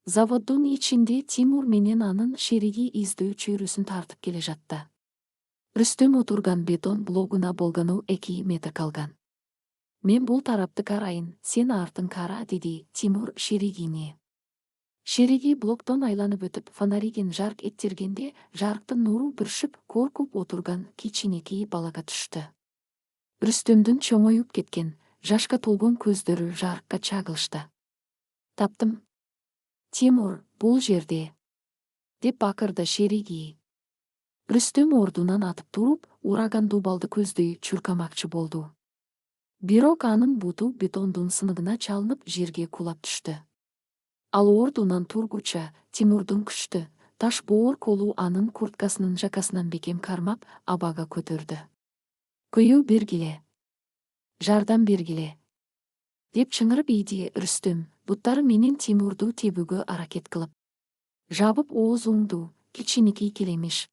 Заводдун ичинде Тимур менен анын шериги издөө чөйрөсүн тартып келе жатты. Рүстөм отурган бетон блогуна болгону 2 метр калган. «Мен бул тарапты карайын, сен артын кара», деди Тимур шеригине. Шериги блоктон айланып өтүп, фонаригин жарк эттиргенде, жарыктын нуру бүршүп, коркуп отурган кичинекей балага түштү. Рүстөмдүн чоңоюп кеткен, жашка толгон көздөрү жарыкка чагылышты. «Таптым. Тимур, бул жерде», деп бакырды шериги. Рүстөм ордунан атып туруп, ураган дубалды көздөй чуркамакчы болду. Бирок анын буту бетондун сыныгына чалынып, жерге кулап түштү. Ал ордунан тургуча Тимурдун күчтүү, таш боор колу анын курткасынын жакасынан бекем кармап, абага көтөрдү. «Көйүү бергиле. Жардам бергиле», деп чыңырып ийди Рүстөм, буттары менен Тимурду тебүүгө аракет кылып. «Жабып оозуңду, кичинекей келемиш».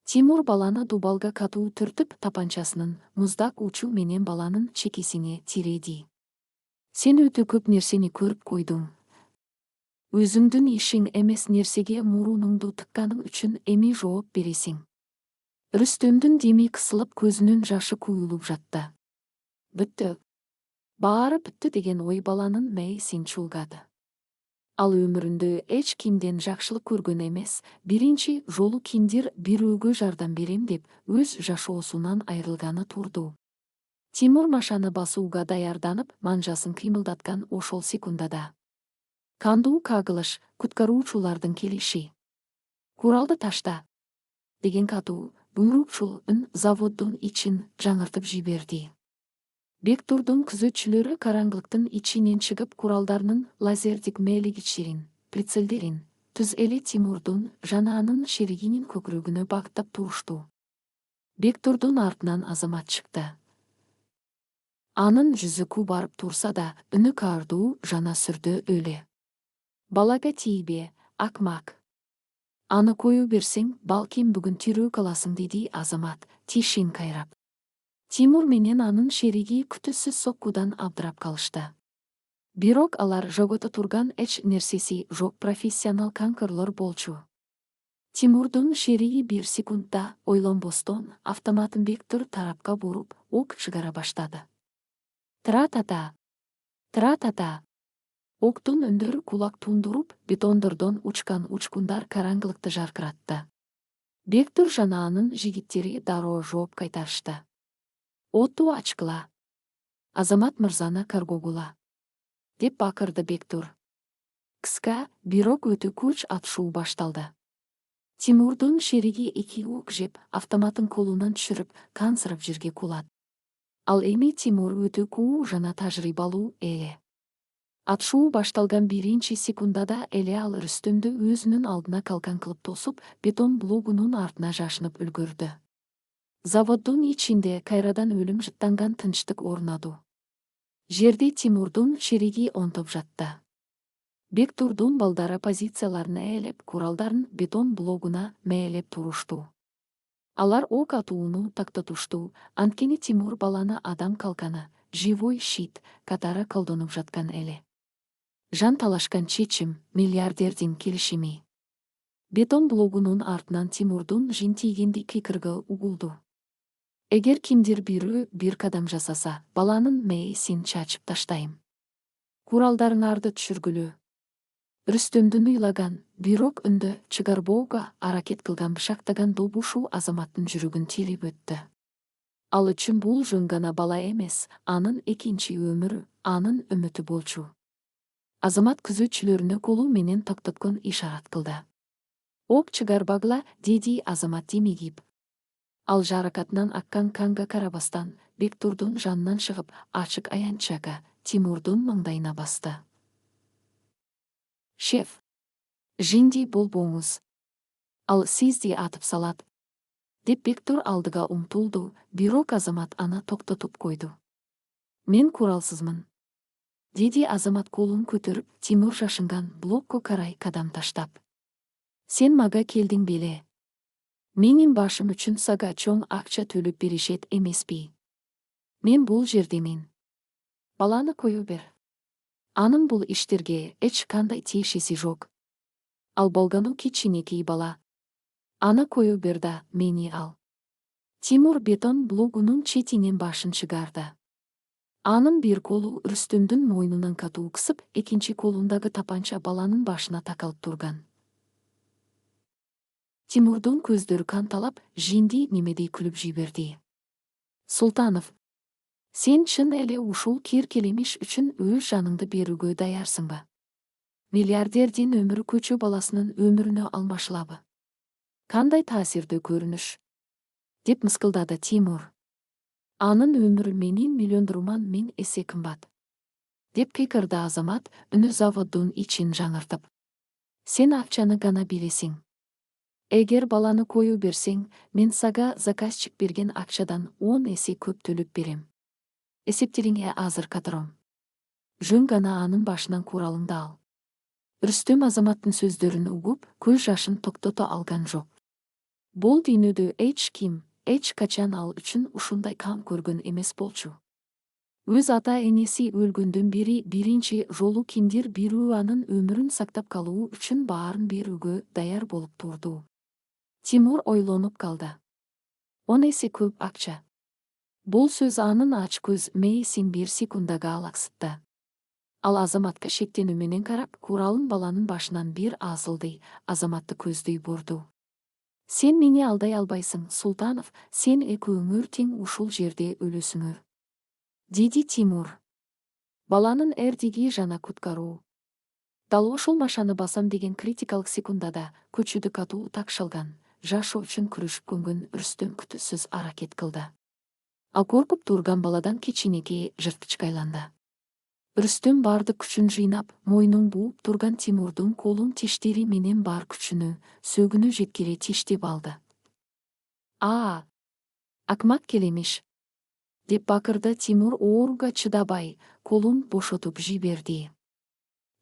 Тимур баланы дубалга катуу түртүп, тапанчасынын муздак учу менен баланын чекесине тиреди. «Сен өтө көп нерсени көрүп койдуң. Өзүңдүн ишиң эмес нерсеге мурунуңду тыкканың үчүн эми жооп бересиң». Рүстөмдүн деми кысылып, көзүнүн жашы куюлуп жатты. Бүттү. Баары бүттү деген ой баланын мээсин чулгады. Ал өмүрүндө эч кимден жакшылык көргөн эмес, биринчи жолу кимдир бирөөгө жардам берем деп өз жашоосунан айрылганы турду. Тимур машаны басууга даярданып, манжасын кыймылдаткан ошол секундада кандуу кагылыш, куткаруучулардын келиши. «Куралды ташта», деген катуу, буйрукчул үн заводдун ичин жаңыртып жиберди. Бектурдун күзөтчүлөрү караңгылыктын ичинен чыгып, куралдарынын лазердик мээлегичтерин, прицелдерин түз эле Тимурдун жана анын шеригинин көкүрөгүнө багыттап турушту. Бектурдун артынан Азамат чыкты. Анын жүзү кубарып турса да, үнү каардуу жана сүрдө эле. «Балага тийбе, акмак. Аны коюу берсең, балким бүгүн тирүү каласың», деди Азамат, тишин кайрап. Тимур менен анын шериги күтүүсүз соккудан абдырап калышты. Бирок алар жогото турган эч нерсеси жок профессионал канкорлор болчу. Тимурдун шериги 1 секундда ойлонбостон автоматын Бектур тарапка буруп, ок чыгара баштады. «Тра-та-та! Тра-та-та!» Октун үндөрү кулак тундуруп, бетондордон учкан учкундар караңгылыкты жаркыратты. Бектур жана анын жигиттери дароо жооп кайтарышты. Оту ачкыла. Азамат мырзаны каргогула. Деп бакырды Бектур. Кыска, бирок өтө күч атышуу башталды. Тимурдун шериги эки ок жеп, автоматын колунан түшүрүп, кансырап жерге кулат. Ал эми Тимур өтө куу жана тажрыйбалуу ээ. Атышуу башталган биринчи секундада эле ал Рүстөмдү өзүнүн алдына калкан кылып тосуп, бетон блогунун артына жашынып үлгүрдү. Заводдун ичинде кайрадан өлүм жыттанган тынчтык орноду. Жерде Тимурдун шериги онтоп жатты. Бектурдун балдары позицияларына ээлеп, куралдарын бетон блогуна мээлеп турушту. Алар ок атууну тактатушту, анткени Тимур баланы адам калканы, живой щит катары колдонуп жаткан эле. Жан талашкан чечим, миллиардердин келишими. Бетон блогунун артынан Тимурдун жинтийгенди кыйкырыгы угулду. Эгер кимдир бирөө бир кадам жасаса, баланын мээсин чачып таштайм. Куралдарыңарды түшүргүлө. Рүстөмдүн ыйлаган, бирок үндө чыгарбоого аракет кылган бышактаган добушу Азаматтын жүрөгүн тийип өттү. Ал үчүн бул жөн гана бала эмес, анын экинчи өмүрү, анын үмүтү болчу. Азамат күзөтчүлөрүнө колу менен токтоткон ишарат кылды. Ок чыгарбагыла, деди Азамат демигип. Ал жаракатынан аккан канга карабастан, Бектурдун жанынан чыгып, ачык аянтчага Тимурдун маңдайына басты. Шеф, жинди болбоңуз. Ал сизди атып салат. Деп Бектур алдыга умтулду, бирок Азамат аны токтотуп койду. Мен куралсызмын. Деди Азамат колун көтөрүп, Тимур жашынган блокко карай кадам таштап. Сен мага келдиң беле. Менин башым үчүн сага чоң акча төлөп беришет эмеспи. Мен бул жердемин. Баланы кое бер. Анын бул иштерге эч кандай тиешеси жок. Ал болгону кичинекей бала. Аны кое бер да мени ал. Тимур бетон блогунун четинен башын чыгарды. Анын бир колу Рүстөмдүн мойнунан катуу кысып, экинчи колундагы тапанча баланын башына такалып турган. Тимурдун көздөрү канталап, жинди немедей күлүп жиберди. Султанов, сен чын эле ушул киркелемиш үчүн өз жаныңды берүүгө даярсыңбы? Миллиардердин өмүрү көчө баласынын өмүрүнө алмашылабы? Кандай таасирдүү көрүнүш? Деп мыскылдады Тимур. Анын өмүрү менин миллиондоруман 1000 эсе кымбат. Деп кыйкырды Азамат, үнү заводдун ичин жаңыртып. Сен акчаны гана билесиң. Эгер баланы кою берсең, мен сага заказчик берген акчадан 10 эсе көп төлөп берем. Эсептериңе азыр катыром. Жөн гана анын башынан куралыңды ал. Рүстөм Азаматтын сөздөрүн угуп, көз жашын токтото алган жок. Бул дүйнөдө эч ким, эч качан ал үчүн ушундай кам көргөн эмес болчу. Өз ата энеси өлгөндөн бери биринчи жолу кимдир бирөө анын өмүрүн сактап калуу үчүн баарын берүүгө даяр болуп турду. Тимур ойлонуп калды. 10 эсе көп акча. Бул сөз анын ач көз мээсин бир секундага алаксытты. Ал Азаматка шектенүү менен карап, куралын баланын башынан бир азылды, Азаматты көздөй бурду. Сен мени алдай албайсың, Султанов, сен экөөңөр тең ушул жерде өлөсүңөр. Деди Тимур. Баланын эрдиги жана куткаруу. Дал ушул машаны басам деген критикалык секундада көчүдү катуу такшалган, жашоо үчүн күрөшүп көнгөн Рүстөм күтүүсүз аракет кылды. Ал коркуп турган баладан кичинекей жырткычка айланды. Рүстөм бардык күчүн жыйнап, мойнун бууп турган Тимурдун колун тиштери менен бар күчүнө, сөгүнө жеткире тиштеп алды. Акмак келемиш. Деп бакырды Тимур ооруга чыдабай, колун бошотуп жиберди.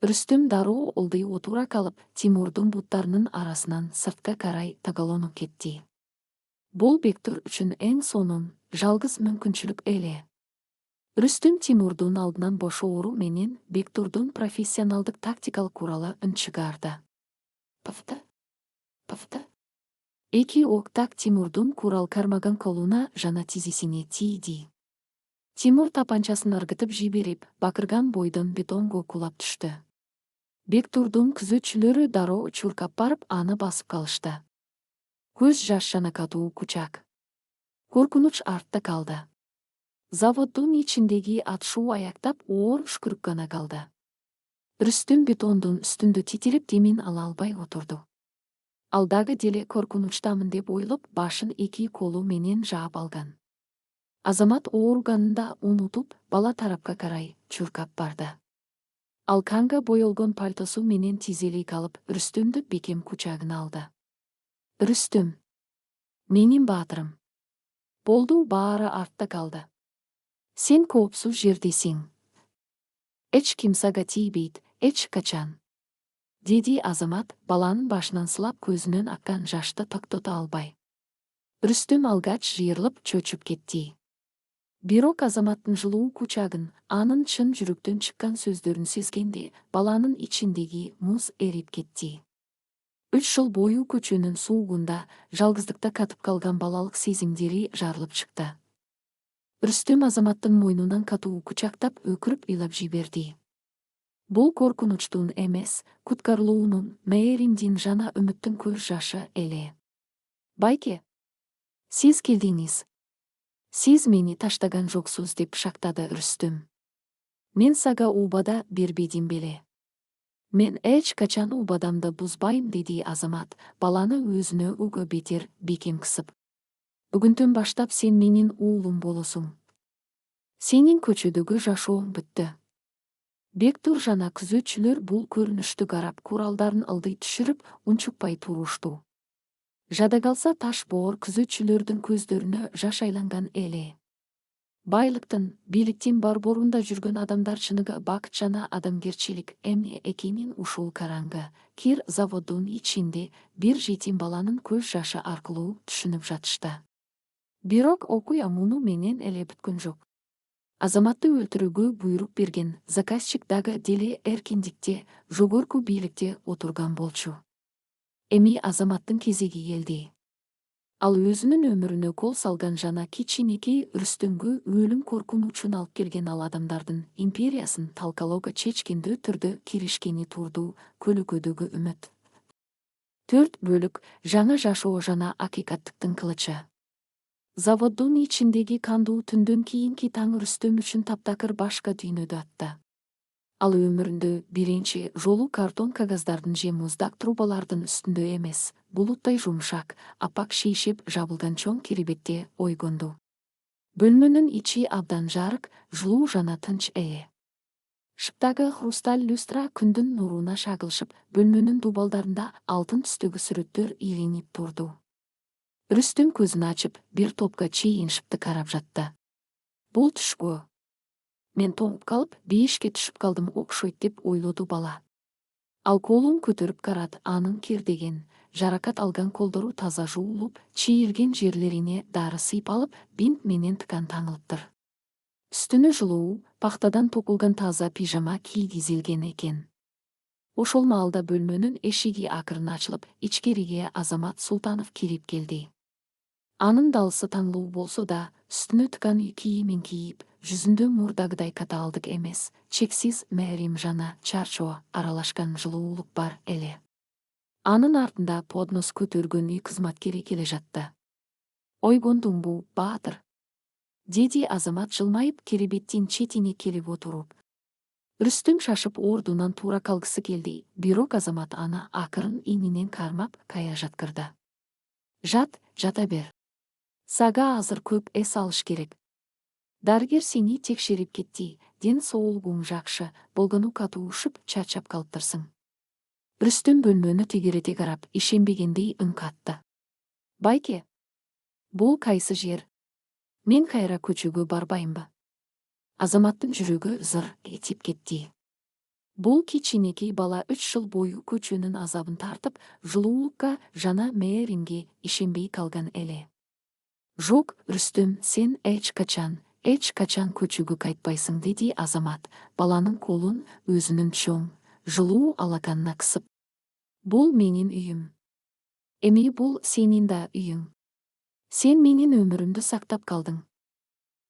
Рүстөм дароо олдой отура калып, Тимурдун буттарынын арасынан сыртка карай тагалонуп кетти. Бул Бектур үчүн эң сонун, жалгыз мүмкүнчүлүк эле. Рүстөм Тимурдун алдынан бошоору менен Бектурдун профессионалдык тактикалык куралы үн чыгарды. Пыфты. Эки ок так Тимурдун курал кармаган колуна жана тизисине тийди. Тимур тапанчасын ыргытып жиберип, бакырган бойдон бетонго кулап түштү. Бектурдун күзөтчүлөрү дароо чуркап барып аны басып калышты. Көз жаш жана катуу кучак. Коркунуч артта калды. Заводдун ичиндеги атышуу аяктап оор үшкүрүк гана калды. Рүстүм бетондун үстүндө титиреп демин ала албай отурду. Ал дагы деле коркунучтамын деп ойлоп башын эки колу менен жаап алган. Азамат ооруганында унутуп бала тарапка карай чуркап барды. Ал канга боелгон пальтосу менен тизелик алып Рүстүмдү бекем кучагына алды. Рүстүм, менин баатырым. Болду, баары артта калды. Сен коопсуз жердесиң. Эч ким сага тийбейт, эч качан. Деди Азамат баланын башынан сылап көзүнөн аккан жашты токтото албай. Рүстүм алгач жыйырылып чөчүп кетти. Бирок Азаматтын жылуу кучагын, анын чын жүрөктөн чыккан сөздөрүн сезгенде баланын ичиндеги муз эрип кетти. 3 жыл бою көчөнүн суугунда жалгыздыкта катып калган балалык сезимдери жарылып чыкты. Рүстүм Азаматтын мойнунан катуу кучактап өкүрүп ыйлап жиберди. Бул коркунучтун эмес, куткарылуунун, мээримдин жана үмүттүн көз жашы эле. Байке, сиз келдиңиз. Сиз мени таштаган жоксуз, деп шактады Рүстүм. Мен сага убада бербедим беле. Мен эч качан убадамды бузбайм, деди Азамат, баланы өзүнө үгө бетер бекем кысып. Бүгүндөн баштап сен менин уулум болосуң. Сенин көчөдөгү жашооң бүттү. Бектур жана күзөтчүлөр бул көрүнүштү карап куралдарын ылдый түшүрүп унчукпай турушту. Жада калса таш боор күзөтчүлөрдүн көздөрүнө жаш айланган эле. Байлыктын, бийликтин барборунда жүргөн адамдар чыныгы бакыт жана адамгерчилик эмне экенин ушул караңгы, кир заводдун ичинде бир жетим баланын көз жашы аркылуу түшүнүп жатышты. Бирок окуя муну менен эле бүткөн жок. Азаматты өлтүрүүгө буйрук берген заказчик дагы деле эркиндикте, жогорку бийликте отурган болчу. Эми Азаматтын кезеги келди. Ал өзүнүн өмүрүнө кол салган жана кичинекей Рүстүмгө өлүм коркунучун алып келген ал адамдардын империясын талкалоого чечкиндүү түрдө киришкени турду. Көлөкөдөгү үмүт. 4 бөлүк, жаңы жашоо жана акыйкаттыктын кылычы. Заводдун ичиндеги кандуу түндөн кийинки таң Рүстүм үчүн таптакыр башка дүйнөдө атты. Ал өмүрүндө биринчи жолу картон кагаздардын же муздак трубалардын үстүндө эмес, булуттай жумшак, апак шейшеп жабылган чоң киребетте ойгонду. Бөлмөнүн ичи абдан жарык, жылуу жана тынч ээ. Шыптагы хрусталь люстра күндүн нуруна шагылышып, бөлмөнүн дубалдарында алтын түстөгү сүрөттөр илинип турду. Рүстүм көзүн ачып, бир топко чейин шыпты карап жатты. Бул түшкө. Мен тоңуп калып, бейишке түшүп калдым окшойт, деп ойлоду бала. Ал колун көтөрүп карат, анын кирдеген, жаракат алган колдору таза жуулуп, чийилген жерлерине дары сыйпалып, бинт менен ткан таңылыптыр. Үстүнө жылуу, пахтадан токулган таза пижама кийгизилген экен. Ошол маалда бөлмөнүн эшиги акырын ачылып, ичкериге Азамат Султанов кирип келди. Анын далысы таңлуу болсо да, үстүнө ткан кийимин кийип, жүзүндө мурдагыдай катаалдык эмес, чексиз мээрим жана чарчоо аралашкан жылуулук бар эле. Анын артында поднос көтөргөн үй кызматкери келе жатты. Ойгондуңбу, баатыр? Деди Азамат жылмайып керебеттин четине келип отуруп. Рүстүм шашып ордунан туура калгысы келди, бирок Азамат аны акырын ининен кармап кая жаткырды. Жата бер. Сага азыр көп эс алыш керек. Дарыгер сени текшерип кетти, ден соолугуң жакшы болгону катуушуп чарчап калыптырсың. Рүстүм бөлмөнү тегерете карап, ишенбегендей үн катты. Байке, бул кайсы жер? Мен кайра көчөгө барбаймбы? Азаматтын жүрөгү зыр этип кетти. Бул кичинекей бала 3 жыл бою көчөнүн азабын тартып, жылуулукка жана мээримге ишенбей калган эле. Жок, Рүстүм, сен эч качан көчөгө кайтпайсың, деди Азамат, баланын колун өзүнүн чоң, жылуу алаканына кысып. Бул менин үйүм. Эми бул сенин да үйүң. Сен менин өмүрүмдү сактап калдың.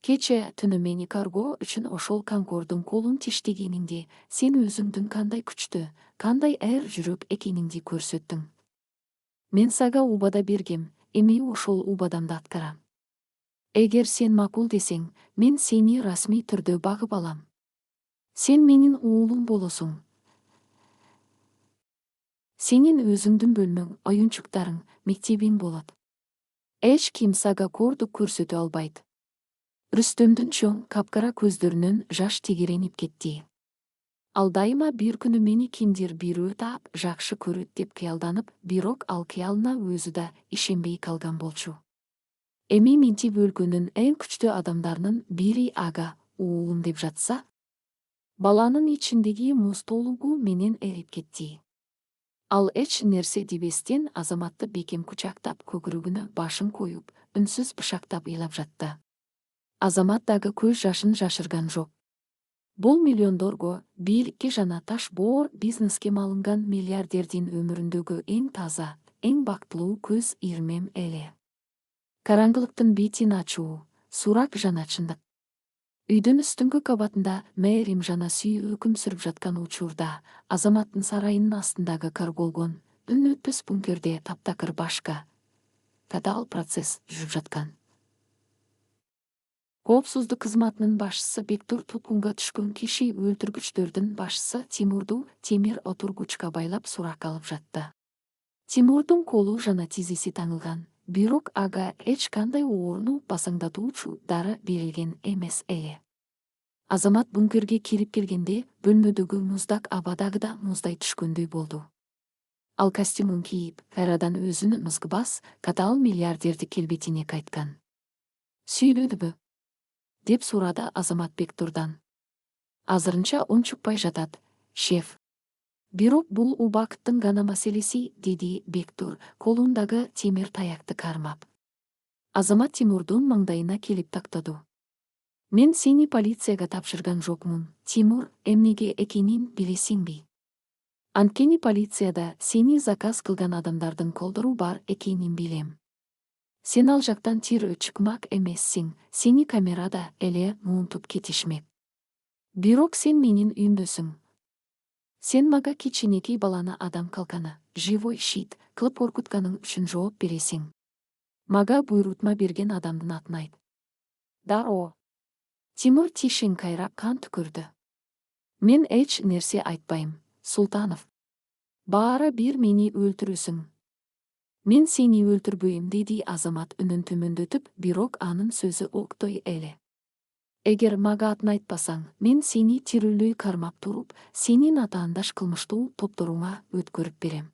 Кече түнү мени каргоо үчүн ошол Конкордун колун тиштегениңде сен өзүңдүн кандай күчтүү, кандай эр жүрөк экениңди көрсөттүң. Мен сага убада бергем, эми ошол убадамды аткарам. Эгер сен макул десең, мен сени расмий түрдө багып алам. Сен менин уулум болосуң. Сенин өзүңдүн бөлмөң, оюнчуктарың, мектебиң болот. Эч ким сага кордук көрсөтө албайт. Рүстөмдүн чоң, капкара көздөрүнөн жаш тегеренип кетти. Ал дайыма бир күнү мени кимдир бирөө таап, жакшы көрөт деп кыялданып, бирок ал кыялына өзү да ишенбей калган болчу. Эми минтип өлкөнүн эң күчтүү адамдарынын бири ага уулум деп жатса, баланын ичиндеги муз толугу менен эрип кетти. Ал эч нерсе дебестен Азаматты бекем кучактап, көкүрөгүнө башын коюп, үнсүз бышактап ыйлап жатты. Азамат дагы көз жашын жашырган жок. Бул миллиондорго, бийликке жана таш боор бизнеске малынган миллиардердин өмүрүндөгү эң таза, эң бактылуу көз ирмем эле. Караңгылыктын бетин ачуу, сурак жана чындык. Үйдүн үстүңкү кабатында мээрим жана сүйүү өкүм сүрүп жаткан учурда Азаматтын сарайынын астындагы карголгон, үн өтпөс бункерде таптакыр башка катаал процесс жүрүп жаткан. Коопсуздук кызматынын башчысы Бектур туткунга түшкөн киши өлтүргүчтөрдүн башчысы Тимурду темир отургучка байлап сурак алып жатты. Тимурдун колу жана тизиси таңылган, бирок ага эч кандай ооруну басаңдатуучу дары берилген эмес эле. Азамат бункерге кирип келгенде бөлмөдөгү муздак абадагыда муздай түшкөндөй болду. Ал костюмун кийип, кайрадан өзүн мызгыбас, катаал миллиардерди келбетине кайткан. Сүйбөдүбү? Деп сурады Азамат Бектурдан. Азырынча унчукпай жатат, шеф. Бирок бул убакыттын гана маселеси, деди Бектур, колундагы темир таякты кармап. Азамат Тимурдун маңдайына келип тактады. Мен сени полицияга тапшырган жокмун, Тимур, эмнеге экенин билесиңби? Анткени полицияда сени заказ кылган адамдардын колдору бар экенин билем. Сен ал жактан тирөө чыкмак эмессиң, сени камерада эле муунтуп кетишмек. Бирок сен менин үйүмдөсүң. Сен мага кичинекей баланы адам калканы, живой щит, кылып коркутканың үчүн жооп бересиң. Мага буйрутма берген адамдын атын айт. Дароо. Тимур тишин кайрап кан түкүрдү. Мен эч нерсе айтпайм, Султанов. Баары бир мени өлтүрөсүң. Мен сени өлтүрбөйм, деди Азамат үнүн төмөндөтүп, бирок анын сөзү октой эле. Эгер мага атын айтпасаң, мен сени тирүүлөй кармап туруп, сенин атаандаш кылмыштуу топторуңа өткөрүп берем.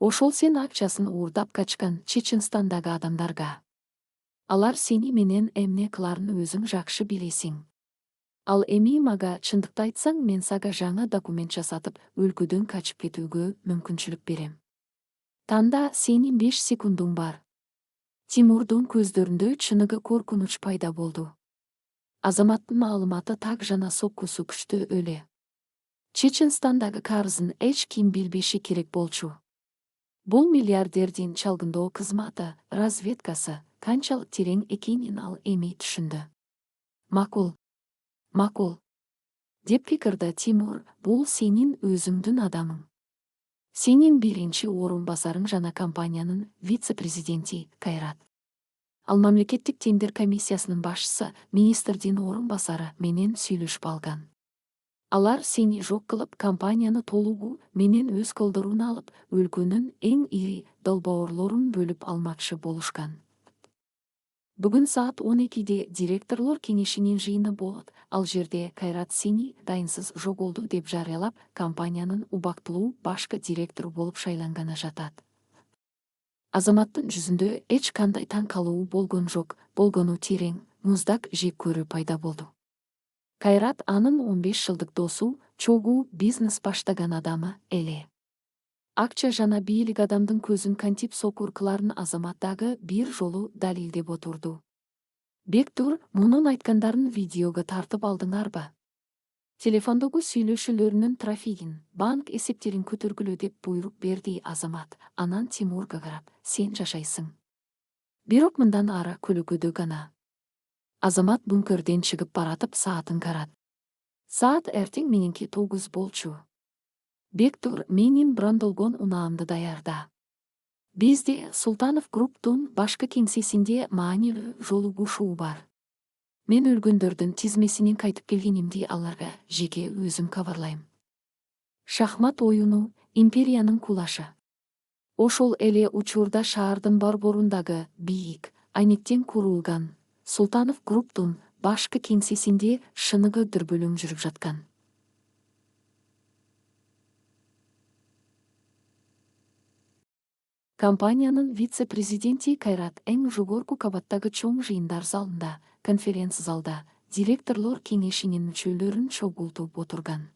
Ошол сен акчасын уурдап качкан Чеченстандагы адамдарга. Алар сени менен эмне кыларын өзүң жакшы билесиң. Ал эми мага чындыкты айтсаң, мен сага жаңы документ жасатып, өлкөдөн качып кетүүгө мүмкүнчүлүк берем. Танда сенин 5 секундуң бар. Тимурдун көздөрүндө чыныгы коркунуч пайда болду. Азаматтын маалыматы так жана соккусу күчтүү эле. Чеченстандагы карызын эч ким билбеши керек болчу. Бул миллиардердин чалгындоо кызматы, разведкасы канчалык терең экенин ал эми түшүндү. Макул. Макул. Деп пикирди Тимур, бул сенин өзүңдүн адамың. Сенин биринчи орун басарың жана компаниянын вице-президенти Кайрат. Ал мамлекеттик тендер комиссиясынын башчысы, министрдин орун басары менен сүйлөшүп алган. Алар сени жок кылып, компанияны толугу менен өз колдоруна алып, өлкөнүн эң ири долбоорлорун бөлүп алмакчы болушкан. Бүгүн саат 12-де директорлор кеңешинин жыйыны болот. Ал жерде Кайрат сени дайынсыз жоголду деп жарыялап, компаниянын убактылуу башкы директору болуп шайланганы жатат. Азаматтын жүзүндө эч кандай таң калуу болгон жок, болгону терең, муздак жек көрүү пайда болду. Кайрат анын 15 жылдык досу, чогуу бизнес баштаган адамы эле. Акча жана бийлик адамдын көзүн кантип сокур кыларын Азамат дагы бир жолу далилдеп отурду. Бектур, мунун айткандарын видеого тартып алдыңарбы? Телефондогу сүйлөшүүлөрүнүн трафигин, банк эсептерин көтөргүлө деп буйрук берди Азамат. Анан Тимурга карап, сен жашайсың. Бирок мындан ары көлөкөдө гана. Азамат бункерден чыгып баратып саатын карат. Саат эртең мененки 9 болчу. Бектур менин брандолгон унаамды даярда. Бизде Султанов Групптун башкы кеңсесинде маанилүү жолугушуу бар. Мен өлгөндөрдүн тизмесинен кайтып келгенимди аларга жеке өзүм кабарлайм. Шахмат оюну империянын кулашы. Ошол эле учурда шаардын борборундагы бийик, айнектен курулган Султанов Групптун башкы кеңсесинде шыныгы дүрбөлөң жүрүп жаткан. Компаниянын вице-президенти Кайрат эң жогорку кабаттагы чоң жыйындар залында, конференц залда, директорлор кеңешинин мүчөлөрүн чогултуп отурган.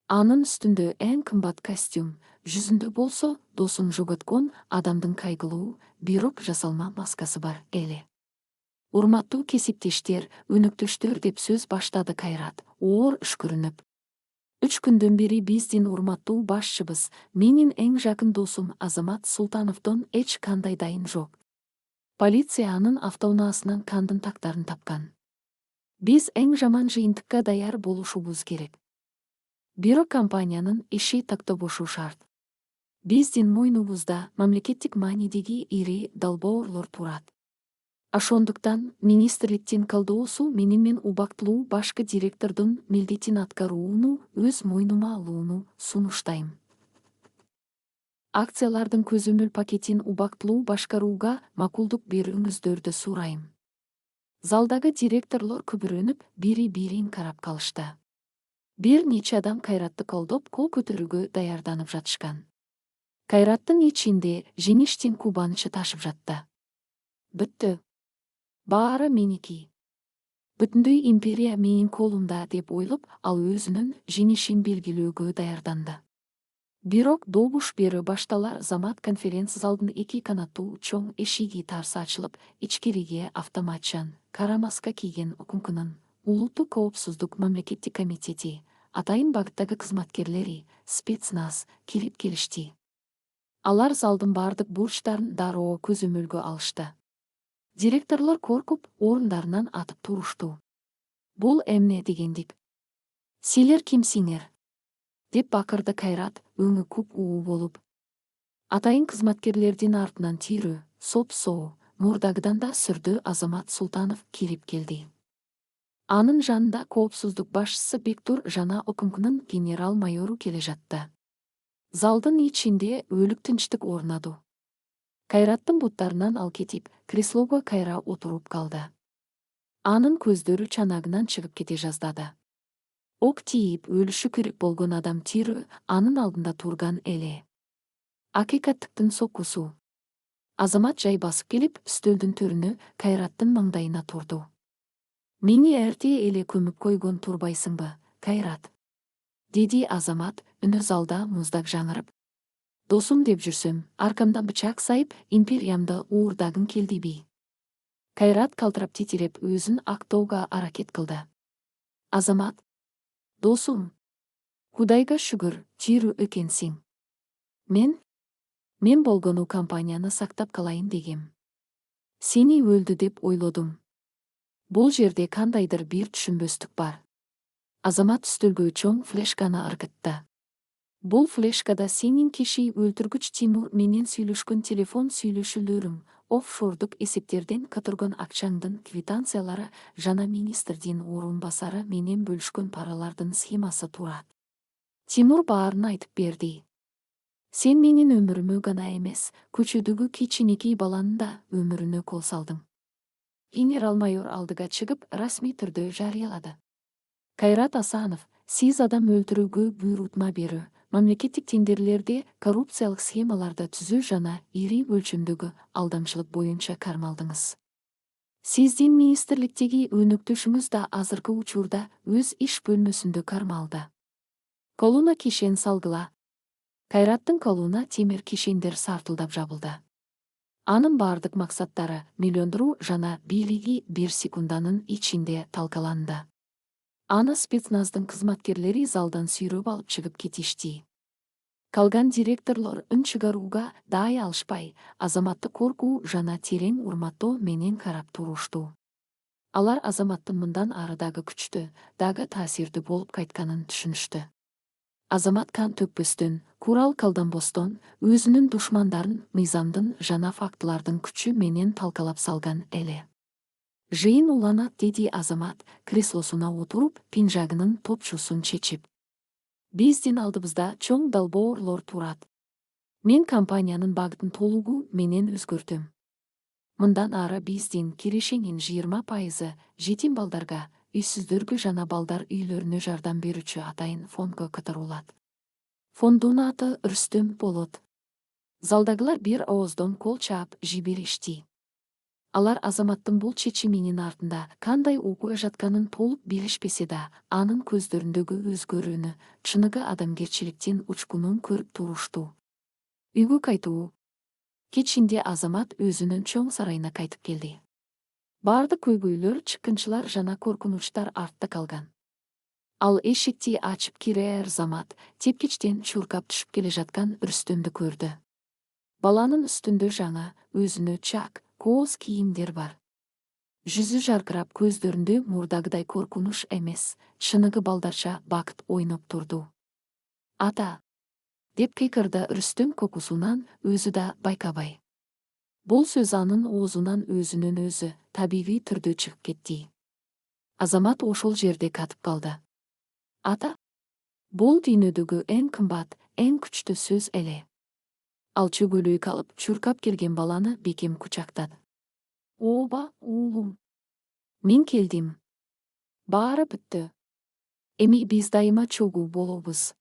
Анын үстүндө эң кымбат костюм, жүзүндө болсо досун жоготкон адамдын кайгылуу, бирок жасалма маскасы бар эле. Урматтуу кесиптештер, өнөктөштөр деп сөз баштады Кайрат, оор үшкүрүнүп. 3 күндөн бери биздин урматтуу башчыбыз, менин эң жакын досум Азамат Султановдон эч кандай дайын жок. Полиция анын автоунаасынан кандын тактарын тапкан. Биз эң жаман жыйынтыкка даяр болушубуз керек. Бирок компаниянын иши тактобошу шарт. Биздин мойнубузда мамлекеттик маанидеги ири долбоорлор турат. Ошондуктан министрликтин колдоосу мен убактылуу башкы директордун милдетин аткарууну өз мойнума алууну сунуштайм. Акциялардын көзөмөл пакетин убактылуу башкарууга макулдук берүүңүздөрдү сурайм. Залдагы директорлор күбүрөнүп, бири-бирин карап калышты. Бир нече адам Кайратты колдоп, кол көтөрүүгө даярданып жатышкан. Кайраттын ичинде жеңиштин кубанычы ташып жатты. Бүттү. Баары меники. Бүтүндөй империя менин колумда деп ойлоп, ал өзүнүн жеңишин белгилөөгө даярданды. Бирок добуш берүү башталар Замат конференц залдын 2 канаттуу чоң эшиги тарс ачылып, ичкериге автоматчан, кара маска кийген УКМКнын Улуттук коопсуздук мамлекеттик комитети, атайын багыттагы кызматкерлери, спецназ кирип келишти. Алар залдын бардык бурчтарын дароо көзөмөлгө алышты. Директорлор коркуп, орундарынан атып турушту. Бул эмне дегендик? Силер кимсиңер? Деп бакырды Кайрат, өңү куп-уу болуп. Атайын кызматкерлердин артынан тирүү, соп-соо, мурдагыдан да сүрдүү Азамат Султанов кирип келди. Анын жанында коопсуздук башчысы Бектур жана УКМКнын генерал-майору келе жатты. Залдын ичинде өлүк тынчтык орнады. Кайраттын буттарынан ал кетип, креслого кайра отуруп калды. Анын көздөрү чанагынан чыгып кете жаздады. Ок тийип өлүшү керек болгон адам тирүү анын алдында турган эле. Акыйкаттыктын соккусу. Азамат жай басып келип, стөлдүн төрүнө Кайраттын маңдайына турду. Мени эрте эле көмүп койгон турбайсыңбы, Кайрат? Деди Азамат, үнү залда муздак жаңырып. Досум деп жүрсөм, аркамдан бычак сайып, империямды уурдагың келдиби? Кайрат калтырап титиреп өзүн актоого аракет кылды. Азамат, досум, Кудайга шүгүр, тирүү экенсиң. Мен болгону компанияны сактап калайын дегем. Сени өлдү деп ойлодум. Бул жерде кандайдыр бир түшүнбөстүк бар. Азамат үстөлгө чоң флешканы ыргытты. Бул флешкада сенин киши өлтүргүч Тимур менен сүйлөшкөн телефон сүйлөшүүлөрүң, офшордук эсептерден которгон акчаңдын квитанциялары жана министрдин орун басары менен бөлүшкөн паралардын схемасы турат. Тимур баарын айтып берди. Сен менин өмүрүмө гана эмес, көчөдөгү кичинекей баланын да өмүрүнө кол салдың. Генерал-майор алдыга чыгып, расмий түрдө жарыялады. Кайрат Асанов, сиз адам өлтүрүүгө буйрутма берүү, мамлекеттик тендерлерде коррупциялык схемаларды түзүү жана ири өлчөмдөгү алдамчылык боюнча кармалдыңыз. Сиздин министрликтеги өнөктөшүңүз да азыркы учурда өз иш бөлмөсүндө кармалды. Колуна кишен салгыла. Кайраттын колуна темир кишендер сартылдап жабылды. Анын бардык максаттары миллиондуруу жана бийлиги 1 секунданын ичинде талкаланды. Аны спецназдың кызматкерлери залдан сүйрөп алып чыгып кетишти. Калган директорлор үн чыгарууга даай алышпай, азаматтык коркуу жана терең урматтоо менен карап турушту. Алар азаматтын мындан ары дагы күчтүү, дагы таасирдүү болуп кайтканын түшүнүштү. Азамат кан төкпөстөн, курал колдонбостон, өзүнүн душмандарын мыйзамдын жана фактылардын күчү менен талкалап салган эле. Жыйын уланат, деди Азамат, креслосуна отуруп, пинжагынын топчусун чечип. Биздин алдыбызда чоң долбоорлор турат. Мен компаниянын багытын толугу менен өзгөртөм. Мындан ары биздин кирешеңин 20% жетим балдарга, үйсүздөргө жана балдар үйлөрүнө жардам берүүчү атайын фондго катарылат. Фонддун аты Рүстөм болот. Залдагылар бир ооздон кол чаап жиберишти. Алар Азаматтын бул чечиминин артында кандай окуя жатканын толук билишпесе да, анын көздөрүндөгү өзгөрүүнү, чыныгы адамгерчиликтин учкунун көрүп турушту. Үйгө кайтуу. Кечинде Азамат өзүнүн чоң сарайына кайтып келди. Бардык көйгөйлөр, чыккынчылар жана коркунучтар артта калган. Ал эшикти ачып кирер замат тепкичтен чуркап түшүп келе жаткан Рүстөмдү көрдү. Баланын үстүндө жаңа, өзүнө чак, кооз кийимдер бар. Жүзү жаркырап, көздөрүндө мурдагыдай коркунуч эмес, чыныгы балдарча бакыт ойноп турду. Ата! Деп кыйкырды Рүстөм кокусунан өзү да байкабай. Бул сөз анын оозунан өзүнөн өзү табигый түрдө чыгып кетти. Азамат ошол жерде катып калды. Ата! Бул дүйнөдөгү эң кымбат, эң күчтүү сөз эле. Ал чөгөлөйүк алып, чуркап келген баланы бекем кучактады. Ооба, уулум. Мен келдим. Баары бүттү. Эми биз дайыма чогуу болобуз.